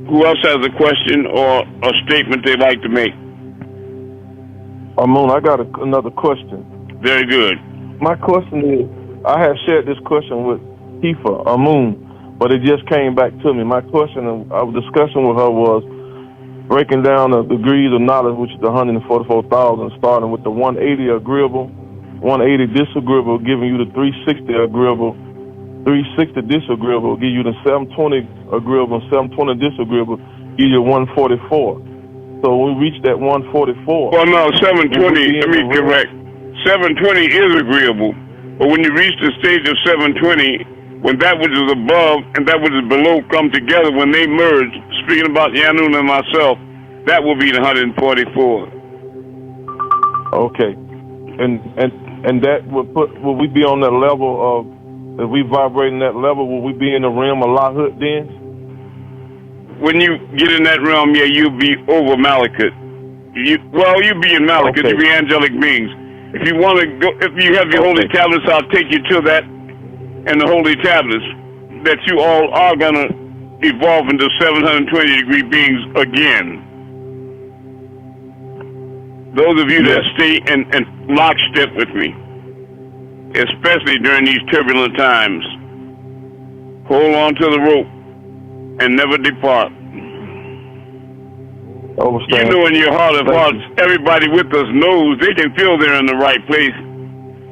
Who else has a question or a statement they'd like to make? Amun, I got another question. Very good. My question is, I have shared this question with Tifa, Amun, but it just came back to me. My question, our discussion with her was breaking down the degrees of knowledge, which is the 144,000, starting with the 180 agreeable, 180 disagreeable, giving you the 360 agreeable, 360 disagreeable, give you the 720 agreeable, 720 disagreeable, give you 144. So when we reach that 144. Well, no, 720, let me correct. 720 is agreeable, but when you reach the stage of 720, when that which is above and that which is below come together, when they merge, speaking about Yanun and myself, that will be the 144. Okay. And that will we be on that level of, if we vibrating that level, will we be in the realm of Lahut then? When you get in that realm, yeah, you'll be over Malakut. You'll be in Malakut, okay. You'll be angelic beings. If you want to go, if you have your holy tablets, I'll take you to that, and the holy tablets, that you all are going to evolve into 720-degree beings again. Those of you that stay in lockstep with me, especially during these turbulent times, hold on to the rope and never depart. You know in your heart of hearts, everybody with us knows they can feel they're in the right place,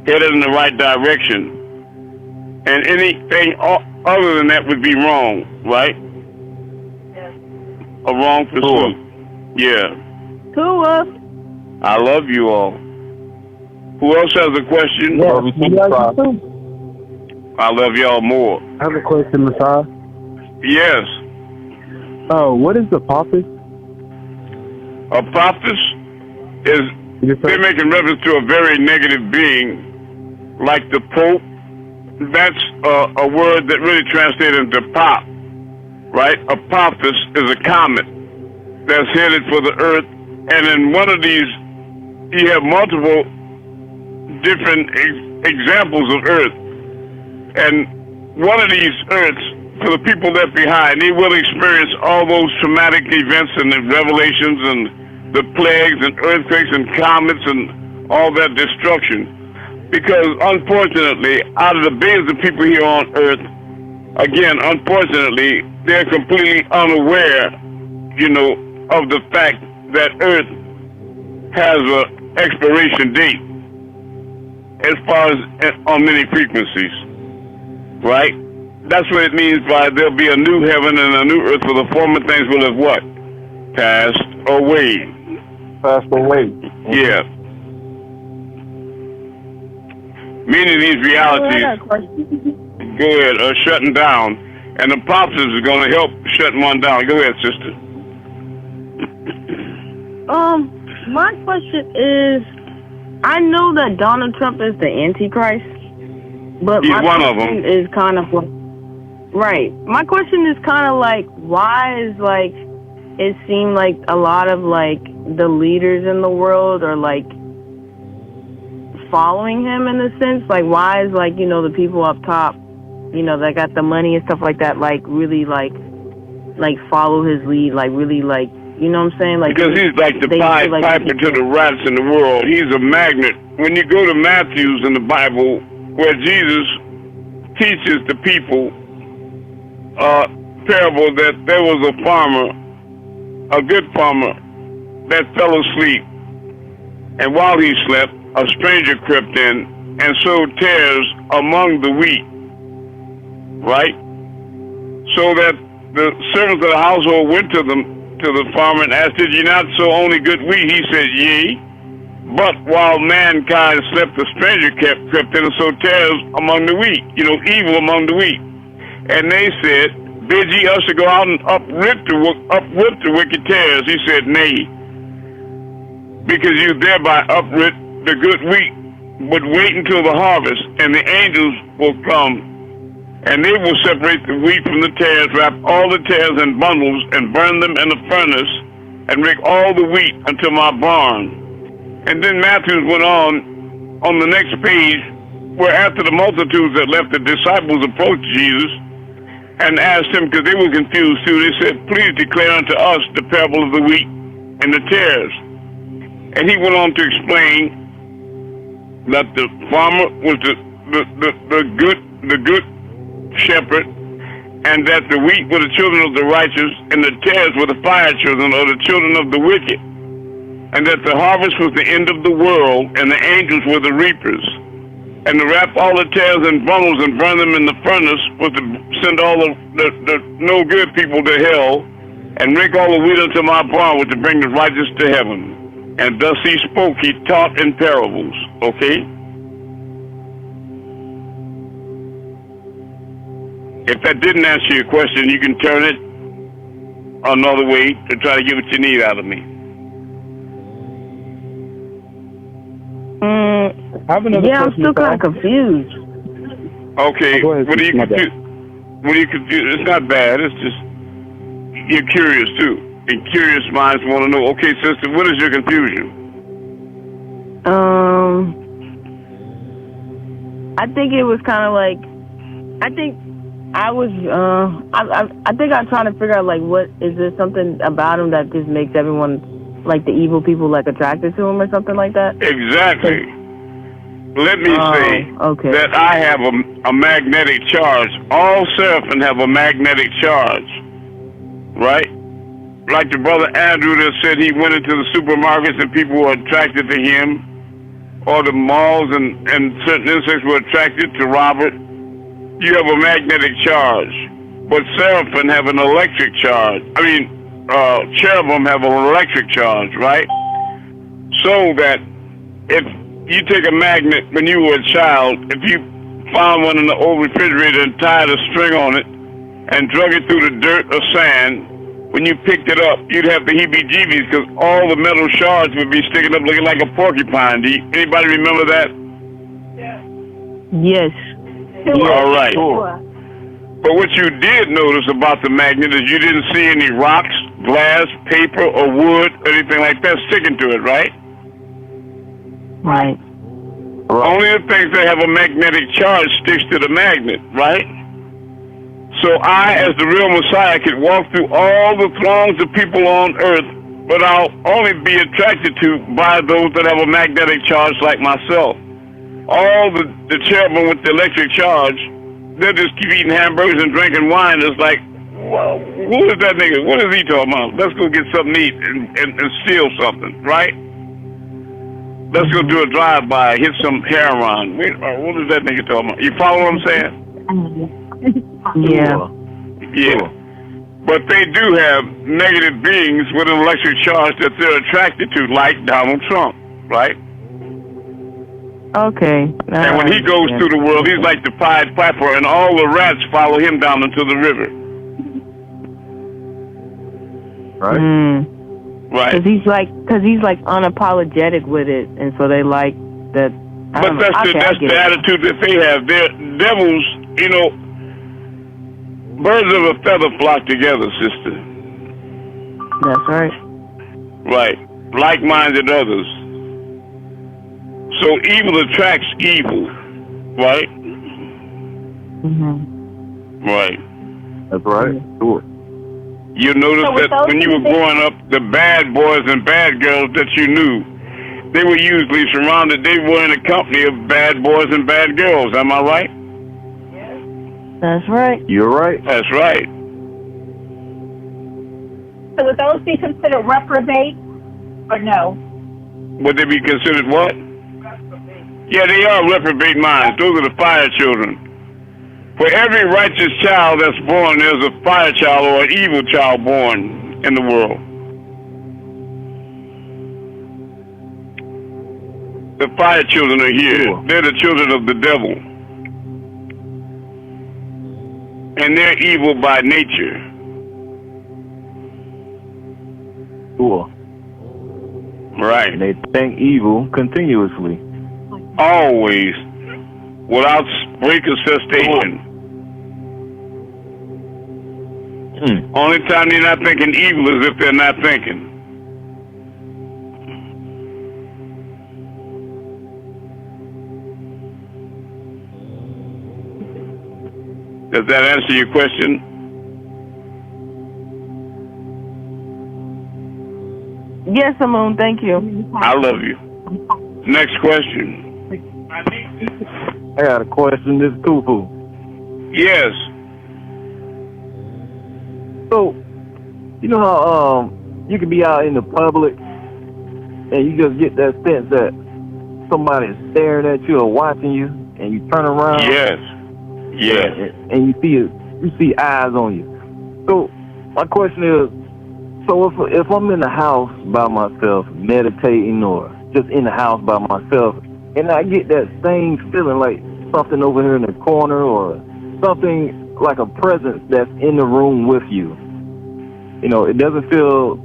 headed in the right direction. And anything other than that would be wrong, right? Yes. A wrong pursuit. Yeah. Tua. I love you all. Who else has a question? Yeah, I love y'all more. I have a question, Messiah. Yes. What is the Apophis? Apophis is, they're making reference to a very negative being, like the Pope. That's a word that really translates into pop, right? Apophis is a comet that's headed for the earth, and in one of these, you have multiple different examples of earth, and one of these earths, for the people left behind, they will experience all those traumatic events and the revelations and the plagues and earthquakes and comets and all that destruction. Because unfortunately, out of the billions of people here on earth, again, unfortunately, they're completely unaware, of the fact that earth has an expiration date as far as on many frequencies, right? That's what it means by there'll be a new heaven and a new earth, for the former things will have what? Passed away. Passed away. Yeah. Meaning these realities, go ahead, are shutting down. And the Apophis is going to help shutting one down. Go ahead, sister. My question is, I know that Donald Trump is the Antichrist, but he's my one of question them. is kind of right. My question is kind of like, why is like it seemed like a lot of like the leaders in the world are like following him in a sense. Like, why is like, you know, the people up top, you know, that got the money and stuff like that, like really like follow his lead, like really like, you know what I'm saying? Like, because he's like the Pied Piper to the rats in the world. He's a magnet. When you go to Matthew's in the Bible, where Jesus teaches the people parable that there was a farmer, a good farmer, that fell asleep, and while he slept, a stranger crept in and sowed tares among the wheat, right? So that the servants of the household went to the farmer and asked, "Did ye not sow only good wheat?" He said, "Yea, but while mankind slept, the stranger crept in and sowed tares among the wheat," you know, evil among the wheat. And they said, "Bid ye us to go out and uproot the wicked tares?" He said, "Nay, because you thereby uproot the good wheat, but wait until the harvest, and the angels will come, and they will separate the wheat from the tares, wrap all the tares in bundles, and burn them in the furnace, and rake all the wheat unto my barn." And then Matthew went on the next page, where after the multitudes that left, the disciples approached Jesus and asked him, because they were confused too, they said, "Please declare unto us the parable of the wheat and the tares." And he went on to explain that the farmer was the good shepherd, and that the wheat were the children of the righteous, and the tares were the fire children, or the children of the wicked, and that the harvest was the end of the world, and the angels were the reapers. And to wrap all the tares in bundles and burn them in the furnace was to send all the no good people to hell, and rake all the wheat unto my barn was to bring the righteous to heaven. And thus he spoke, he taught in parables. Okay? If that didn't answer your question, you can turn it another way to try to get what you need out of me. Yeah, I'm still kind of confused. Okay, what are you confused? It's not bad. It's just you're curious too, and curious minds want to know. Okay, sister, what is your confusion? I think it was kind of like, I think I'm trying to figure out like, what is there something about him that just makes everyone, like the evil people, like attracted to him or something like that? Exactly. Let me say that I have a magnetic charge. All seraphim have a magnetic charge, right? Like the brother Andrew that said he went into the supermarkets and people were attracted to him, or the malls and certain insects were attracted to Robert. You have a magnetic charge, but seraphim have an electric charge. I mean, cherubim have an electric charge, right? So that if you take a magnet when you were a child, if you found one in the old refrigerator and tied a string on it and drug it through the dirt or sand, when you picked it up, you'd have the heebie-jeebies because all the metal shards would be sticking up looking like a porcupine. Anybody remember that? Yes. All right. Sure. But what you did notice about the magnet is you didn't see any rocks, glass, paper, or wood, or anything like that sticking to it, right? Right. Only the things that have a magnetic charge sticks to the magnet, right? So I, as the real Messiah, could walk through all the throngs of people on earth, but I'll only be attracted to by those that have a magnetic charge like myself. All the cherubim with the electric charge, they'll just keep eating hamburgers and drinking wine. It's like, well, who is that nigga? What is he talking about? Let's go get something to eat and steal something, right? Let's go do a drive-by, hit some heroin. What is that nigga talking about? You follow what I'm saying? Yeah. Yeah. But they do have negative beings with an electric charge that they're attracted to, like Donald Trump, right? Okay. And when he goes through the world, he's like the Pied Piper, and all the rats follow him down into the river. Right? Right. Because he's like unapologetic with it, and so they like That. But that's the attitude that they have. They're devils, you know. Birds of a feather flock together, sister. That's right. Right. Like-minded others. So evil attracts evil, right? Right. That's right. Sure. You notice that when you were growing up, the bad boys and bad girls that you knew, they were usually surrounded, they were in the company of bad boys and bad girls. Am I right? That's right. You're right. That's right. So would those be considered reprobate or no? Would they be considered what? Yeah, they are reprobate minds. Those are the fire children. For every righteous child that's born, there's a fire child or an evil child born in the world. The fire children are here. They're the children of the devil. And they're evil by nature. Sure. Right. And they think evil continuously. Always. Without break or cessation. Only time they're not thinking evil is if they're not thinking. Does that answer your question? Yes, Amun, thank you. I love you. Next question. I got a question. This is Kufu. Yes. So, you know how you can be out in the public and you just get that sense that somebody is staring at you or watching you, and you turn around. Yes. Yes. And you see eyes on you. So my question is, so if I'm in the house by myself meditating or just in the house by myself, and I get that same feeling like something over here in the corner or something like a presence that's in the room with you, you know, it doesn't feel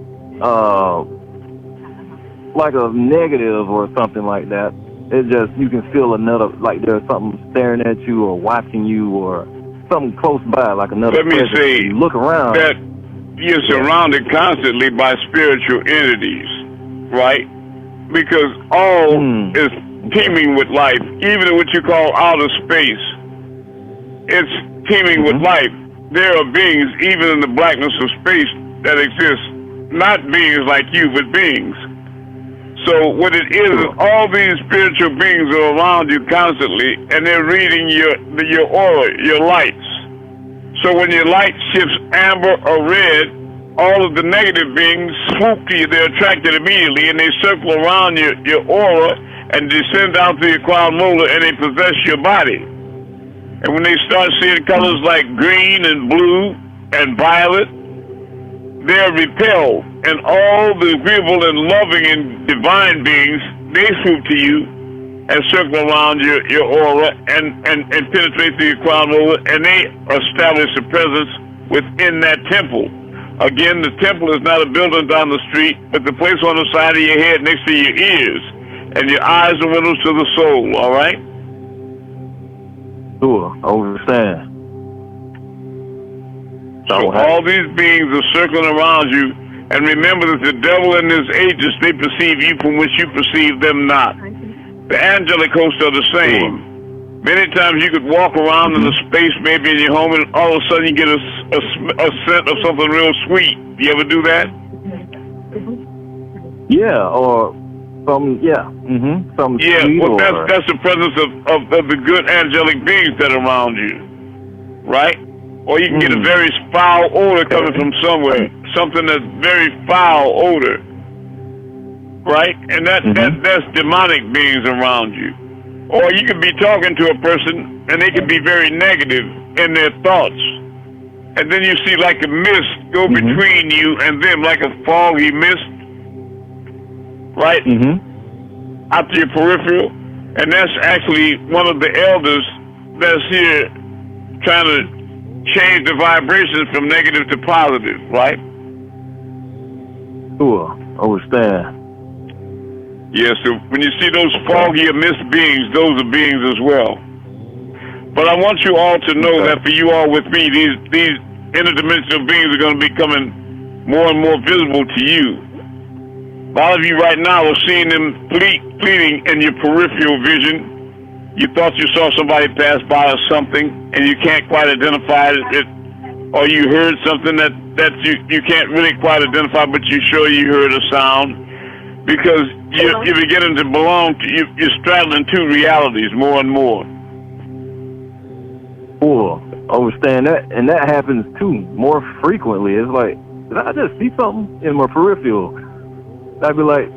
like a negative or something like that. It's just, you can feel another, like there's something staring at you or watching you or something close by, like another Let me presence. say you look around. that you're surrounded constantly by spiritual entities, right? Because all is teeming with life, even in what you call outer space. It's teeming with life. There are beings, even in the blackness of space, that exist. Not beings like you, but beings. So what it is all these spiritual beings are around you constantly, and they're reading your aura, your lights. So when your light shifts amber or red, all of the negative beings swoop to you. They're attracted immediately, and they circle around your aura and descend down to your crown molar, and they possess your body. And when they start seeing colors like green and blue and violet, they're repelled, and all the agreeable and loving and divine beings, they swoop to you and circle around your aura and penetrate through your crown molar, and they establish a presence within that temple. Again, the temple is not a building down the street, but the place on the side of your head next to your ears, and your eyes are windows to the soul, all right? Sure, I understand. So all these beings are circling around you, and remember that the devil and his agents, they perceive you from which you perceive them not. The angelic hosts are the same. Many times you could walk around in the space, maybe in your home, and all of a sudden you get a scent of something real sweet. You ever do that? Yeah, or something, something sweet. Well, that's the presence of the good angelic beings that are around you, right? Or you can get a very foul odor coming from somewhere, something that's very foul odor, right? And that's demonic beings around you. Or you could be talking to a person and they could be very negative in their thoughts, and then you see like a mist go between you and them, like a foggy mist, right? Out to your peripheral, and that's actually one of the elders that's here trying to change the vibrations from negative to positive, right? Sure, I understand. Yes, so when you see those foggy or mist beings, those are beings as well. But I want you all to know that for you all with me, these interdimensional beings are going to be coming more and more visible to you. A lot of you right now are seeing them fleeting in your peripheral vision. You thought you saw somebody pass by or something, and you can't quite identify it, or you heard something that you can't really quite identify, but you're sure you heard a sound. Because you're beginning to belong to, you're straddling two realities more and more. Cool. Understand that, and that happens too more frequently. It's like, did I just see something in my peripheral? I'd be like,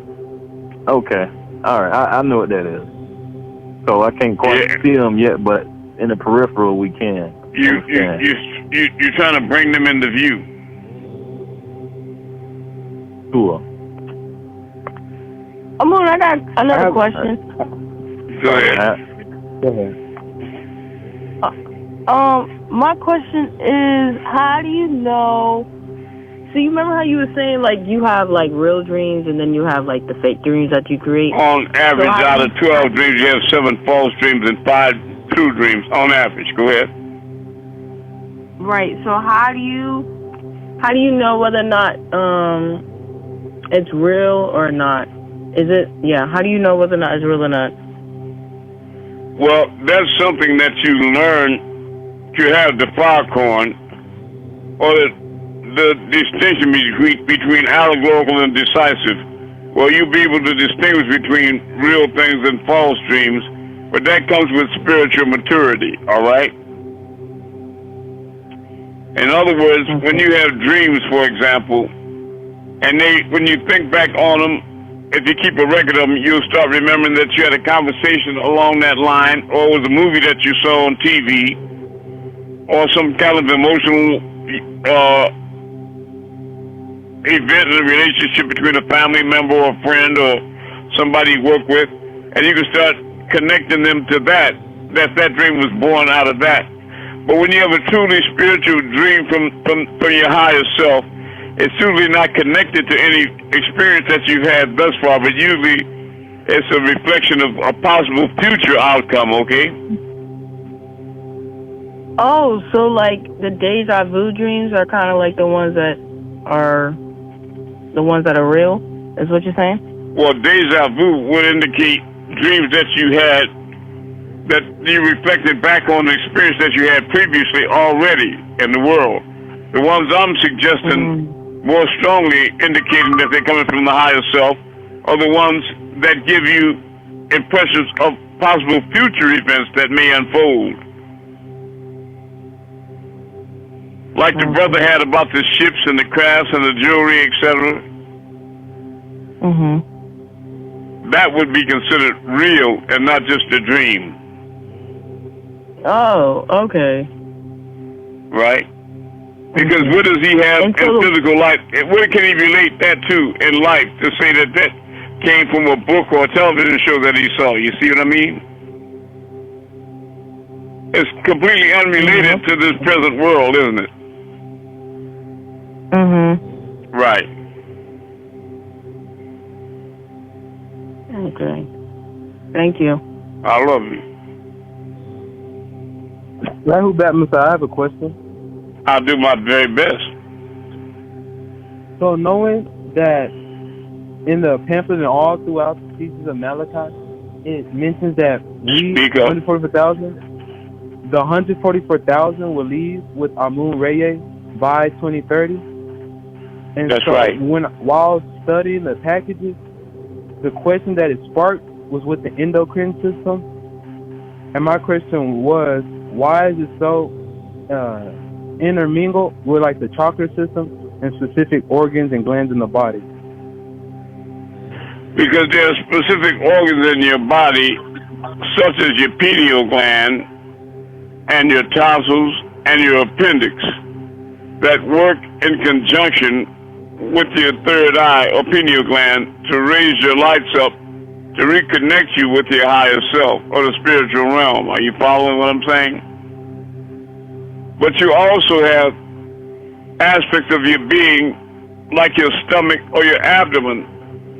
okay, all right, I know what that is. So I can't quite see them yet, but in the peripheral we can. You're trying to bring them into view. Cool. Amun, I got another question. Go ahead. My question is, how do you know? So you remember how you were saying, like, you have, like, real dreams and then you have, like, the fake dreams that you create? On average, out of 12 dreams, you have 7 false dreams and 5 true dreams, on average. Go ahead. Right. So how do you know whether or not it's real or not? Is it, how do you know whether or not it's real or not? Well, that's something that you learn to have the fire corn, or the distinction between allegorical and decisive. Well, you'll be able to distinguish between real things and false dreams, but that comes with spiritual maturity, all right? In other words, when you have dreams, for example, and when you think back on them, if you keep a record of them, you'll start remembering that you had a conversation along that line, or it was a movie that you saw on TV, or some kind of emotional event in a relationship between a family member or a friend or somebody you work with, and you can start connecting them to that dream was born out of that. But when you have a truly spiritual dream from your higher self, it's usually not connected to any experience that you've had thus far, but usually it's a reflection of a possible future outcome, okay? Oh, so like the deja vu dreams are kind of like the ones that are real, is what you're saying? Well, deja vu would indicate dreams that you had, that you reflected back on the experience that you had previously already in the world. The ones I'm suggesting more strongly indicating that they're coming from the higher self are the ones that give you impressions of possible future events that may unfold. Like the brother had about the ships and the crafts and the jewelry, etc. That would be considered real and not just a dream. Oh, okay. Right? Because what does he have in physical life? What can he relate that to in life to say that came from a book or a television show that he saw? You see what I mean? It's completely unrelated to this present world, isn't it? Right. Okay. Thank you. I love you. Rahul Batman, I have a question. I'll do my very best. So knowing that in the pamphlet and all throughout the teachings of Malachi, it mentions that we, 144,000 will leave with Amun-Rayay by 2030. And that's so right. While studying the packages, the question that it sparked was with the endocrine system. And my question was, why is it so intermingled with like the chakra system and specific organs and glands in the body? Because there are specific organs in your body, such as your pineal gland and your tonsils and your appendix, that work in conjunction with your third eye or pineal gland to raise your lights up, to reconnect you with your higher self or the spiritual realm. Are you following what I'm saying? But you also have aspects of your being, like your stomach or your abdomen,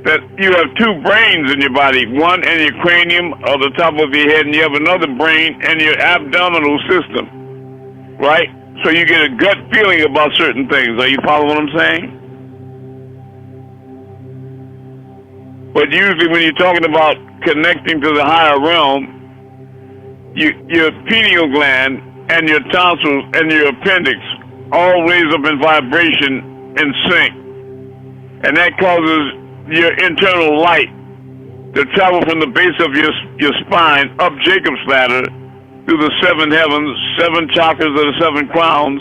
that you have two brains in your body, one in your cranium or the top of your head, and you have another brain in your abdominal system, right? So you get a gut feeling about certain things. Are you following what I'm saying? But usually when you're talking about connecting to the higher realm, your pineal gland and your tonsils and your appendix all raise up in vibration in sync. And that causes your internal light to travel from the base of your spine up Jacob's ladder through the seven heavens, seven chakras of the seven crowns,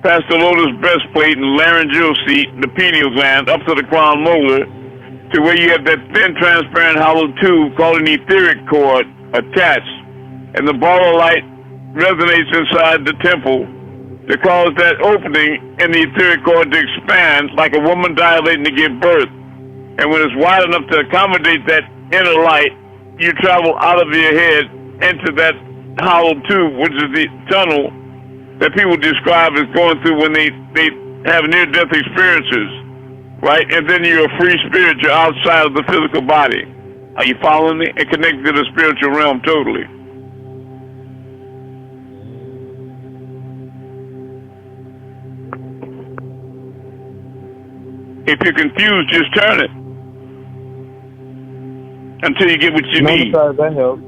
past the lotus breastplate and laryngeal seat, the pineal gland, up to the crown molar, to where you have that thin, transparent, hollow tube called an etheric cord attached. And the ball of light resonates inside the temple to cause that opening in the etheric cord to expand like a woman dilating to give birth. And when it's wide enough to accommodate that inner light, you travel out of your head into that hollow tube, which is the tunnel that people describe as going through when they have near-death experiences, right? And then you're a free spirit. You're outside of the physical body. Are you following me? And connected to the spiritual realm totally. If you're confused, just turn it until you get what you need. No, that helps.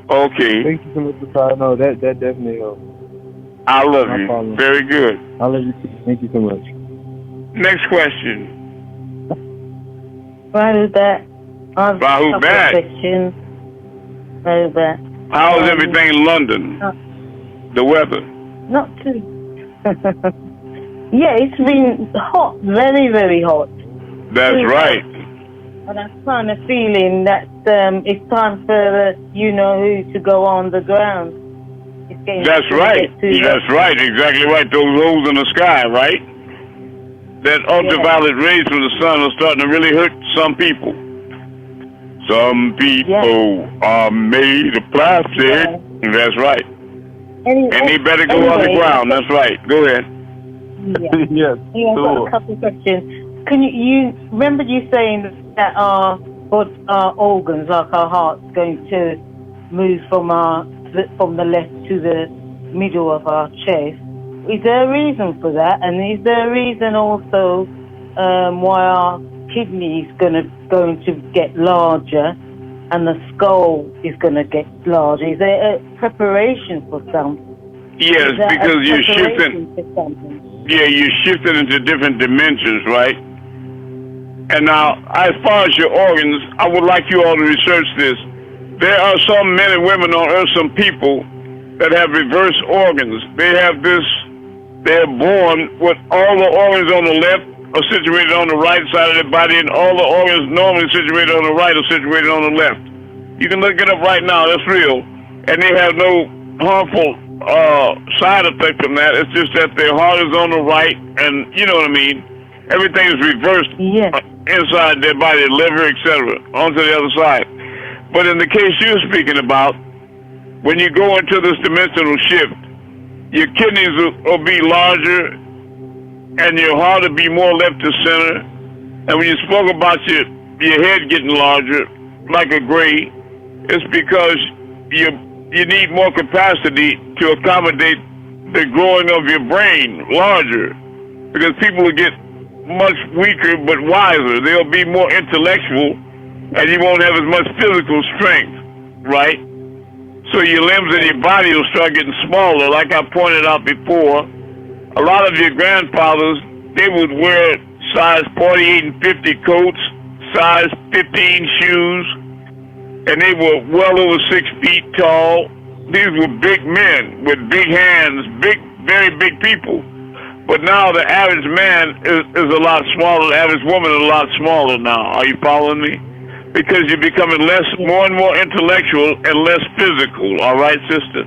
Okay. Thank you so much for trying. No, that definitely helps. I love No you. problem. Very good. I love you too. Thank you so much. Next question. Rahubat. Rahubat. Rahubat. How is everything in London? The weather? Not too. Yeah, it's been hot, very, very hot. That's Really right. hot. And I'm kind of feeling that it's time for you-know-who to go on the ground. It's getting That's right. That's right. Exactly right. Those holes in the sky, right? That ultraviolet rays from the sun are starting to really hurt some people. Some people are made of plastic. That's right. And they better go on the ground. That's right. Go ahead. Yeah. I've got a couple of questions. Can you remember you saying that our organs, like our heart's going to move from the left to the middle of our chest? Is there a reason for that? And is there a reason also why our kidney is going to get larger and the skull is going to get larger? Is there a preparation for something? Yes, because you're shifting. Yeah, you're shifting into different dimensions, right? And now, as far as your organs, I would like you all to research this. There are some men and women on earth, some people that have reverse organs. They're born with all the organs on the left are situated on the right side of their body, and all the organs normally situated on the right are situated on the left. You can look it up right now. That's real. And they have no harmful side effect from that. It's just that their heart is on the right, and you know what I mean. Everything is reversed inside their body, liver, etc., onto the other side. But in the case you're speaking about, when you go into this dimensional shift, your kidneys will be larger, and your heart will be more left to center. And when you spoke about your head getting larger, like a gray, it's because you need more capacity to accommodate the growing of your brain larger, because people will get much weaker but wiser. They'll be more intellectual, and you won't have as much physical strength, right? So your limbs and your body will start getting smaller. Like I pointed out before, a lot of your grandfathers, they would wear size 48 and 50 coats, size 15 shoes, and they were well over 6 feet tall. These were big men with big hands, very big people. But now the average man is a lot smaller. The average woman is a lot smaller now. Are you following me? Because you're becoming more and more intellectual and less physical. All right, sister?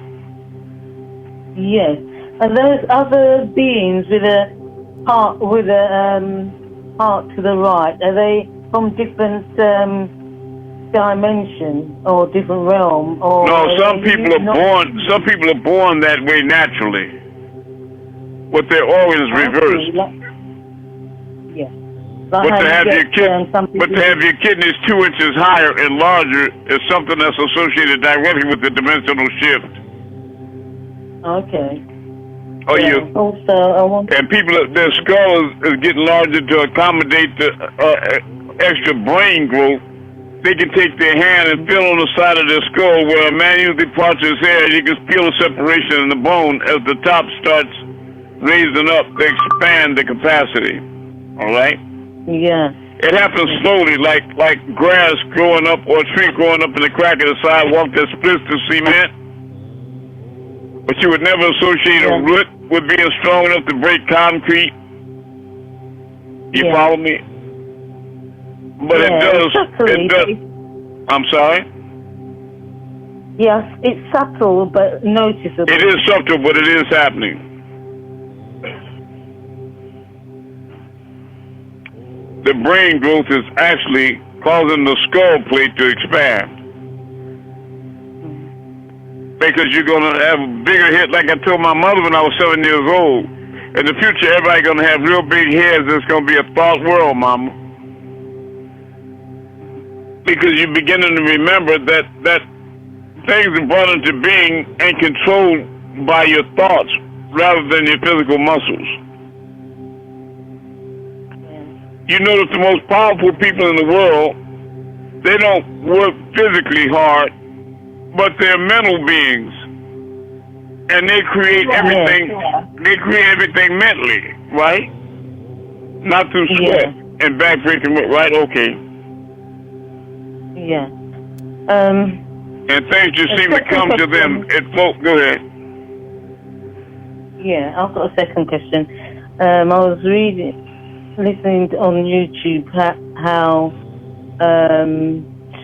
Yes. Are those other beings with a heart to the right? Are they from different dimension or different realm? Or no, some people are born that way naturally, with their organs reversed. But to have your kidneys 2 inches higher and larger is something that's associated directly with the dimensional shift. Okay. Oh, yeah. Also, and people, their skull is getting larger to accommodate the extra brain growth. They can take their hand and feel on the side of their skull where a man usually parts his hair. You can feel a separation in the bone as the top starts raising up to expand the capacity. All right? Yeah. It happens slowly, like grass growing up or a tree growing up in the crack of the sidewalk that splits the cement. But you would never associate a root with being strong enough to break concrete. You follow me? But it does. I'm sorry? Yes, it's subtle but noticeable. It is subtle, but it is happening. The brain growth is actually causing the skull plate to expand. Because you're going to have a bigger head, like I told my mother when I was 7 years old. In the future, everybody's going to have real big heads. It's going to be a thought world, Mama. Because you're beginning to remember that things are brought into being and controlled by your thoughts rather than your physical muscles. You notice the most powerful people in the world, they don't work physically hard, but they're mental beings. And they create everything, they create everything mentally, right? Not through sweat and backbreaking, right? Okay. Yeah. And things just seem to come to them. Go ahead. Yeah, I've got a second question. I was listening on YouTube how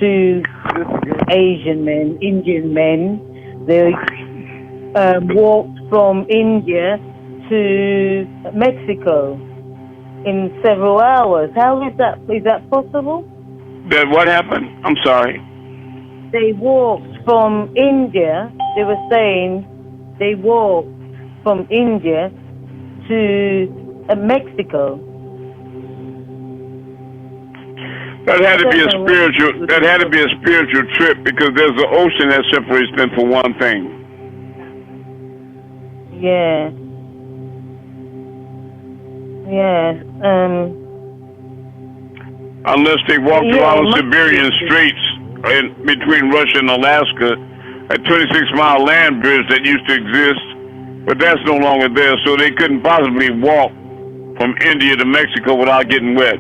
two Asian men, Indian men, they walked from India to Mexico in several hours. How is that? Is that possible? That what happened? I'm sorry. They walked from India. They were saying they walked from India to Mexico. That had to be a spiritual. That had to be a spiritual trip because there's an ocean that separates them for one thing. Yeah. Yeah. Unless they walked around the Siberian Straits between Russia and Alaska, a 26-mile land bridge that used to exist, but that's no longer there, so they couldn't possibly walk from India to Mexico without getting wet.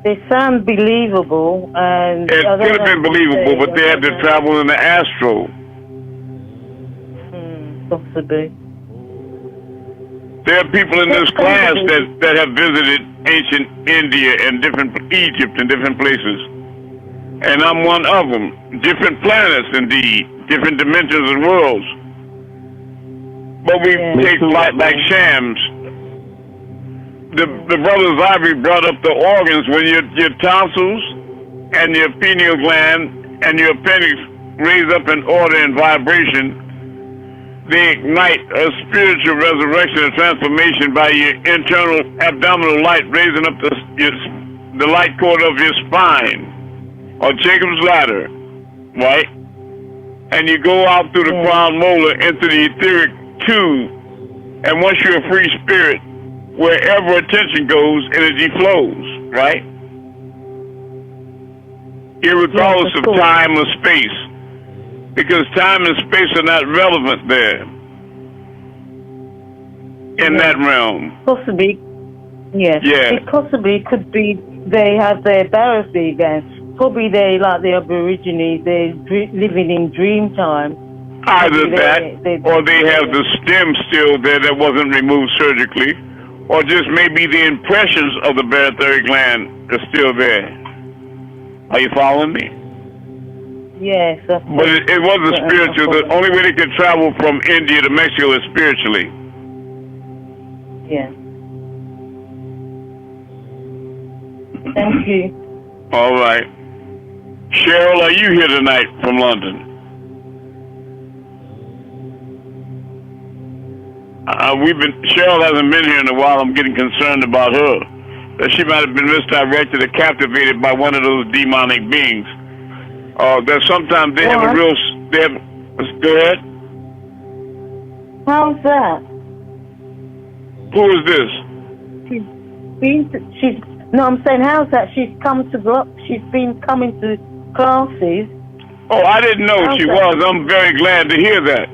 They sound believable, and it could have been believable, but they had to travel in the astro. Possibly. There are people in this class that have visited ancient India and Egypt and different places. And I'm one of them. Different planets, indeed. Different dimensions and worlds. But we take flight like shams. The brothers Ivory brought up the organs when your tonsils and your pineal gland and your appendix raise up in order and vibration. They ignite a spiritual resurrection and transformation by your internal abdominal light raising up the light cord of your spine, or Jacob's ladder, right? And you go out through the crown molar into the etheric tube, and once you're a free spirit, wherever attention goes, energy flows, right? Irregardless of time or space. Because time and space are not relevant there, in that realm. Possibly, yes. Yeah. It possibly could be they have their barracy then. Probably they, like the Aborigines, they're living in dream time. Either that, or they have the stem still there that wasn't removed surgically, or just maybe the impressions of the barotheric gland are still there. Are you following me? Yes. But it wasn't spiritual. The only way they could travel from India to Mexico is spiritually. Yeah. Thank you. All right. Cheryl, are you here tonight from London? Cheryl hasn't been here in a while. I'm getting concerned about her. that she might have been misdirected or captivated by one of those demonic beings. That sometimes they have a real... Go ahead. How's that? Who is this? No, I'm saying, how's that? She's been coming to classes. Oh, I didn't know she was. I'm very glad to hear that.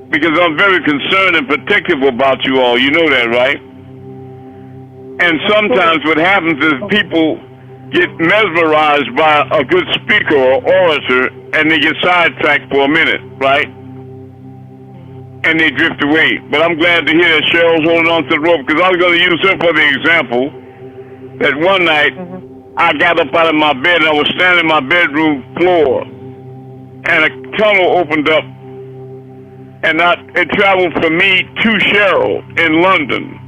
Because I'm very concerned and protective about you all. You know that, right? And sometimes what happens is people get mesmerized by a good speaker or orator, and they get sidetracked for a minute, right? And they drift away. But I'm glad to hear that Cheryl's holding on to the rope, because I was going to use her for the example that one night I got up out of my bed and I was standing on my bedroom floor, and a tunnel opened up, and it traveled from me to Cheryl in London.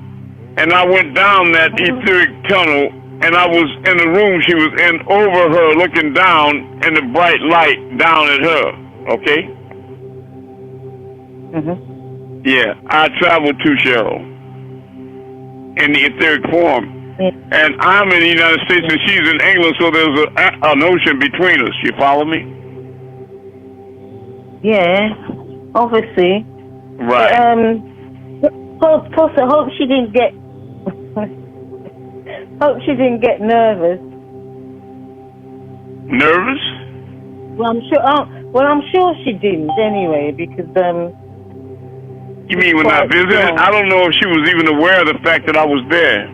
And I went down that etheric tunnel, and I was in the room she was in, over her, looking down in the bright light down at her, okay? Yeah, I traveled to Cheryl in the etheric form. And I'm in the United States and she's in England, so there's an ocean between us. You follow me? Yeah, obviously. Right. Plus, I hope she didn't get... hope she didn't get nervous. Nervous? Well, I'm sure she didn't anyway, because You mean when I visited? I don't know if she was even aware of the fact that I was there.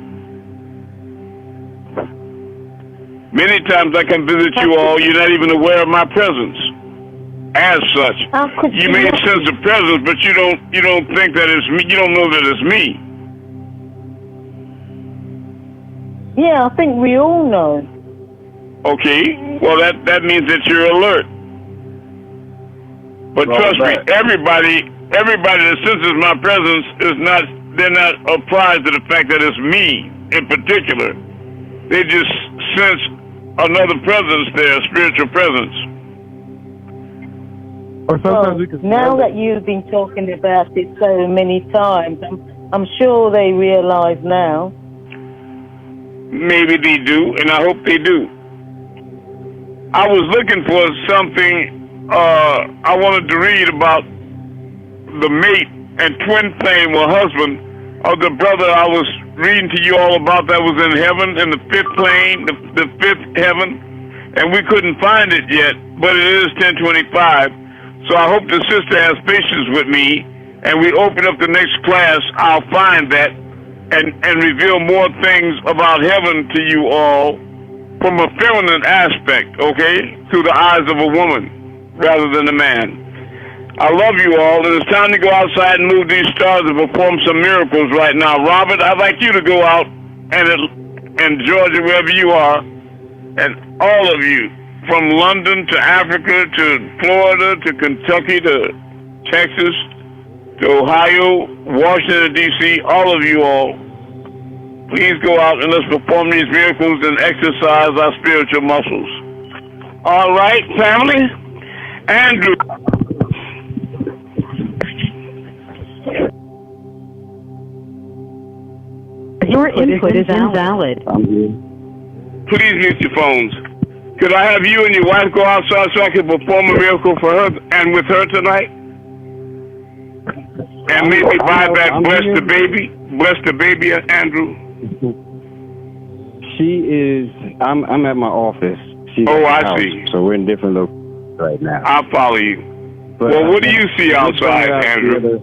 Many times I can visit you all, you're not even aware of my presence. As such, you may sense a presence, but you don't think that it's me. You don't know that it's me. Yeah, I think we all know. Okay, well that means that you're alert. But trust me, everybody that senses my presence they're not apprised of the fact that it's me in particular. They just sense another presence there, a spiritual presence. Or sometimes we can now that you've been talking about it so many times, I'm sure they realize now. Maybe they do, and I hope they do. I was looking for something I wanted to read about the mate and twin flame or husband of the brother I was reading to you all about that was in heaven, in the fifth plane, the fifth heaven, and we couldn't find it yet, but it is 1025. So I hope the sister has patience with me, and we open up the next class, I'll find that and reveal more things about heaven to you all from a feminine aspect, okay, through the eyes of a woman rather than a man. I love you all, and it's time to go outside and move these stars and perform some miracles right now. Robert, I'd like you to go out and Georgia, wherever you are, and all of you, from London to Africa to Florida to Kentucky to Texas to Ohio, Washington, D.C., all of you all, please go out and let's perform these miracles and exercise our spiritual muscles. All right, family? Andrew. Your input is invalid. Please mute your phones. Could I have you and your wife go outside so I can perform a miracle for her and with her tonight? And maybe by that bless the baby, Andrew. I'm at my office. She's at the house, see. So we're in different locations right now. I'll follow you. But, well, what do you see outside, Andrew?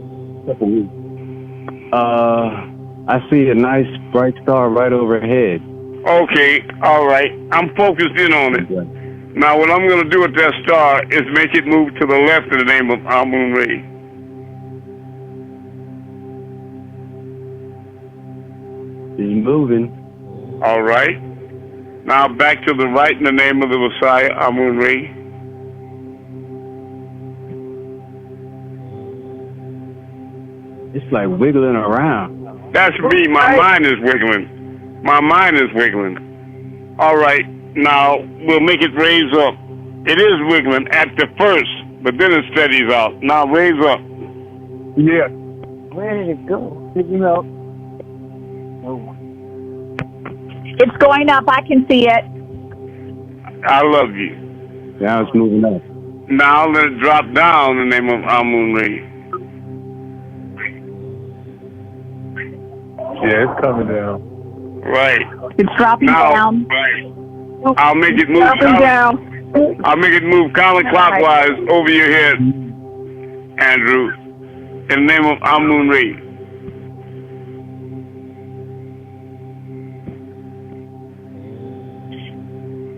I see a nice bright star right overhead. Okay, all right. I'm focused in on it. Now, what I'm going to do with that star is make it move to the left in the name of Amun-Rayay. It's moving. All right. Now back to the right in the name of the Messiah, Amun-Rayay. It's like wiggling around. That's me. My mind is wiggling. My mind is wiggling. All right. Now we'll make it raise up. It is wiggling at the first, but then it steadies out. Now raise up. Yeah. Where did it go? Picking up. It's going up. I can see it. I love you. Now it's moving up. Now let it drop down in the name of Amun-Rayay. Yeah, it's coming down. Right. It's dropping down. Right. I'll make it move. Down. I'll make it move counterclockwise over your head, Andrew, in the name of Amun-Rayay.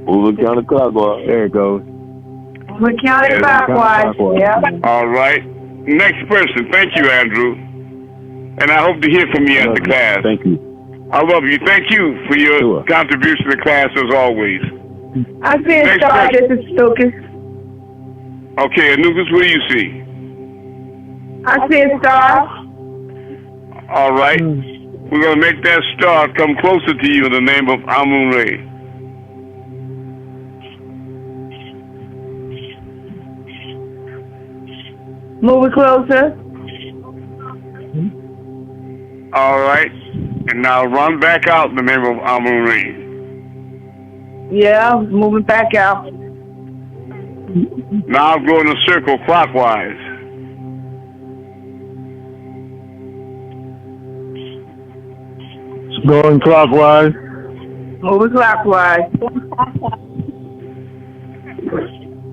Moving counterclockwise. There it goes. We're counting clockwise. Yeah. All right. Next person. Thank you, Andrew. And I hope to hear from you at the class. Thank you. I love you. Thank you for your contribution to class as always. I see a star. This is Stukas. Okay, Anukas, what do you see? I see a star. All right. We're going to make that star come closer to you in the name of Amun-Rayay. Moving closer. All right. And now run back out in the name of Amun-Rayay. Yeah, moving back out. Now I'm going to circle clockwise. It's going clockwise. Moving clockwise.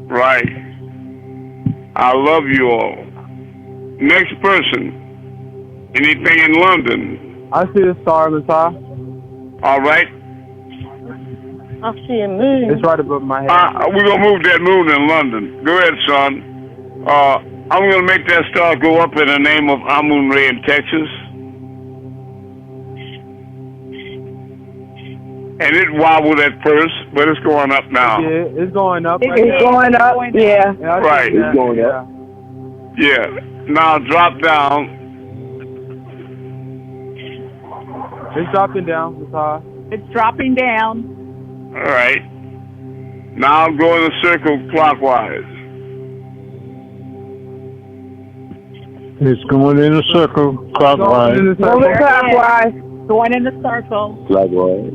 Right. I love you all. Next person. Anything in London? I see a star, Matai. All right. I see a moon. It's right above my head. We're going to move that moon in London. Go ahead, son. I'm going to make that star go up in the name of Amun-Rayay in Texas. And it wobbled at first, but it's going up now. Yeah, it's going up. It's going up. Yeah. Right. It's going up. Yeah. Now drop down. It's dropping down, Matai. It's dropping down. All right. Now I'm going to circle clockwise. It's going in a circle clockwise. Moving clockwise. Going in the circle. Clockwise.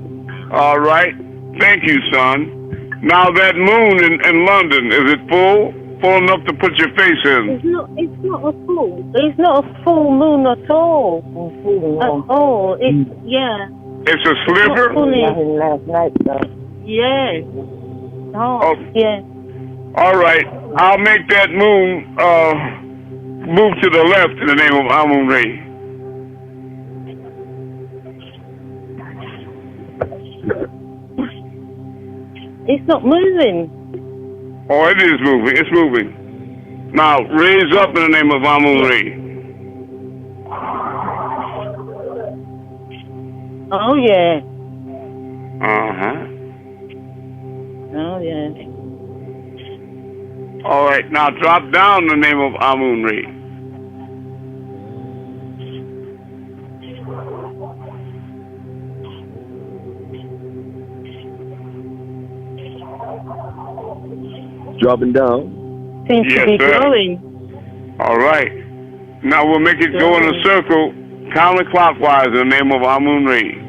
All right. Thank you, son. Now that moon in London, is it full? Full enough to put your face in? It's not a full. It's not a full moon at all. At all. It's, yeah. It's a sliver? Last night, though. Yes. Oh, yeah. All right. I'll make that moon move to the left in the name of Amun-Rayay. It's not moving. Oh, it is moving. It's moving. Now, raise up in the name of Amun-Rayay. Oh, yeah. Uh-huh. Oh, yeah. All right. Now, drop down in the name of Amun-Rayay. Dropping down. Seems to be growing. All right. Now we'll make it go in a circle counterclockwise in the name of Amun-Rayay.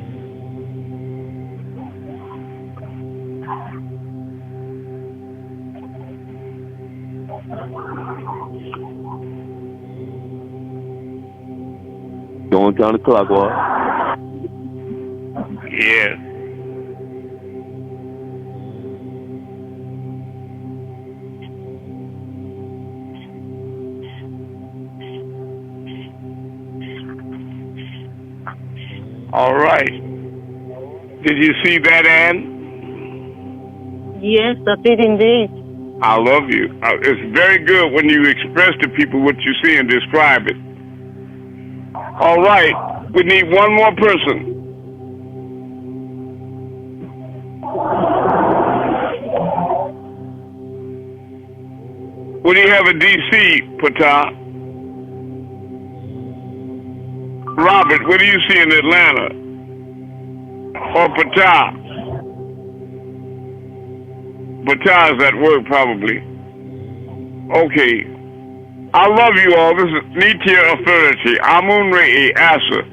Going counterclockwise. Yeah. All right. Did you see that, Ann? Yes, I did indeed. I love you. It's very good when you express to people what you see and describe it. All right. We need one more person. What do you have in D.C., Patah? Robert, what do you see in Atlanta? Or Patah? Patah is at work, probably. Okay. I love you all. This is Nitia Authority. Amun-Rayay Asa.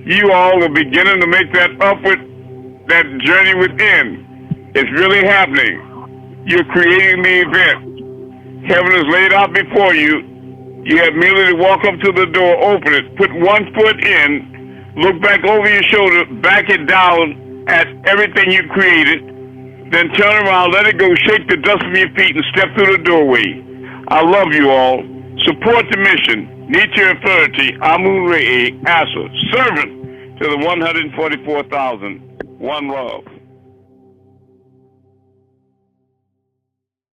You all are beginning to make that upward that journey within is really happening. You're creating the event. Heaven is laid out before you. You have merely to walk up to the door, open it, put one foot in, look back over your shoulder, back it down at everything you created, then turn around, let it go, shake the dust from your feet, and step through the doorway. I love you all. Support the mission. Nature Authority, Amun-Rayay, Asa, servant to the 144,000. One love.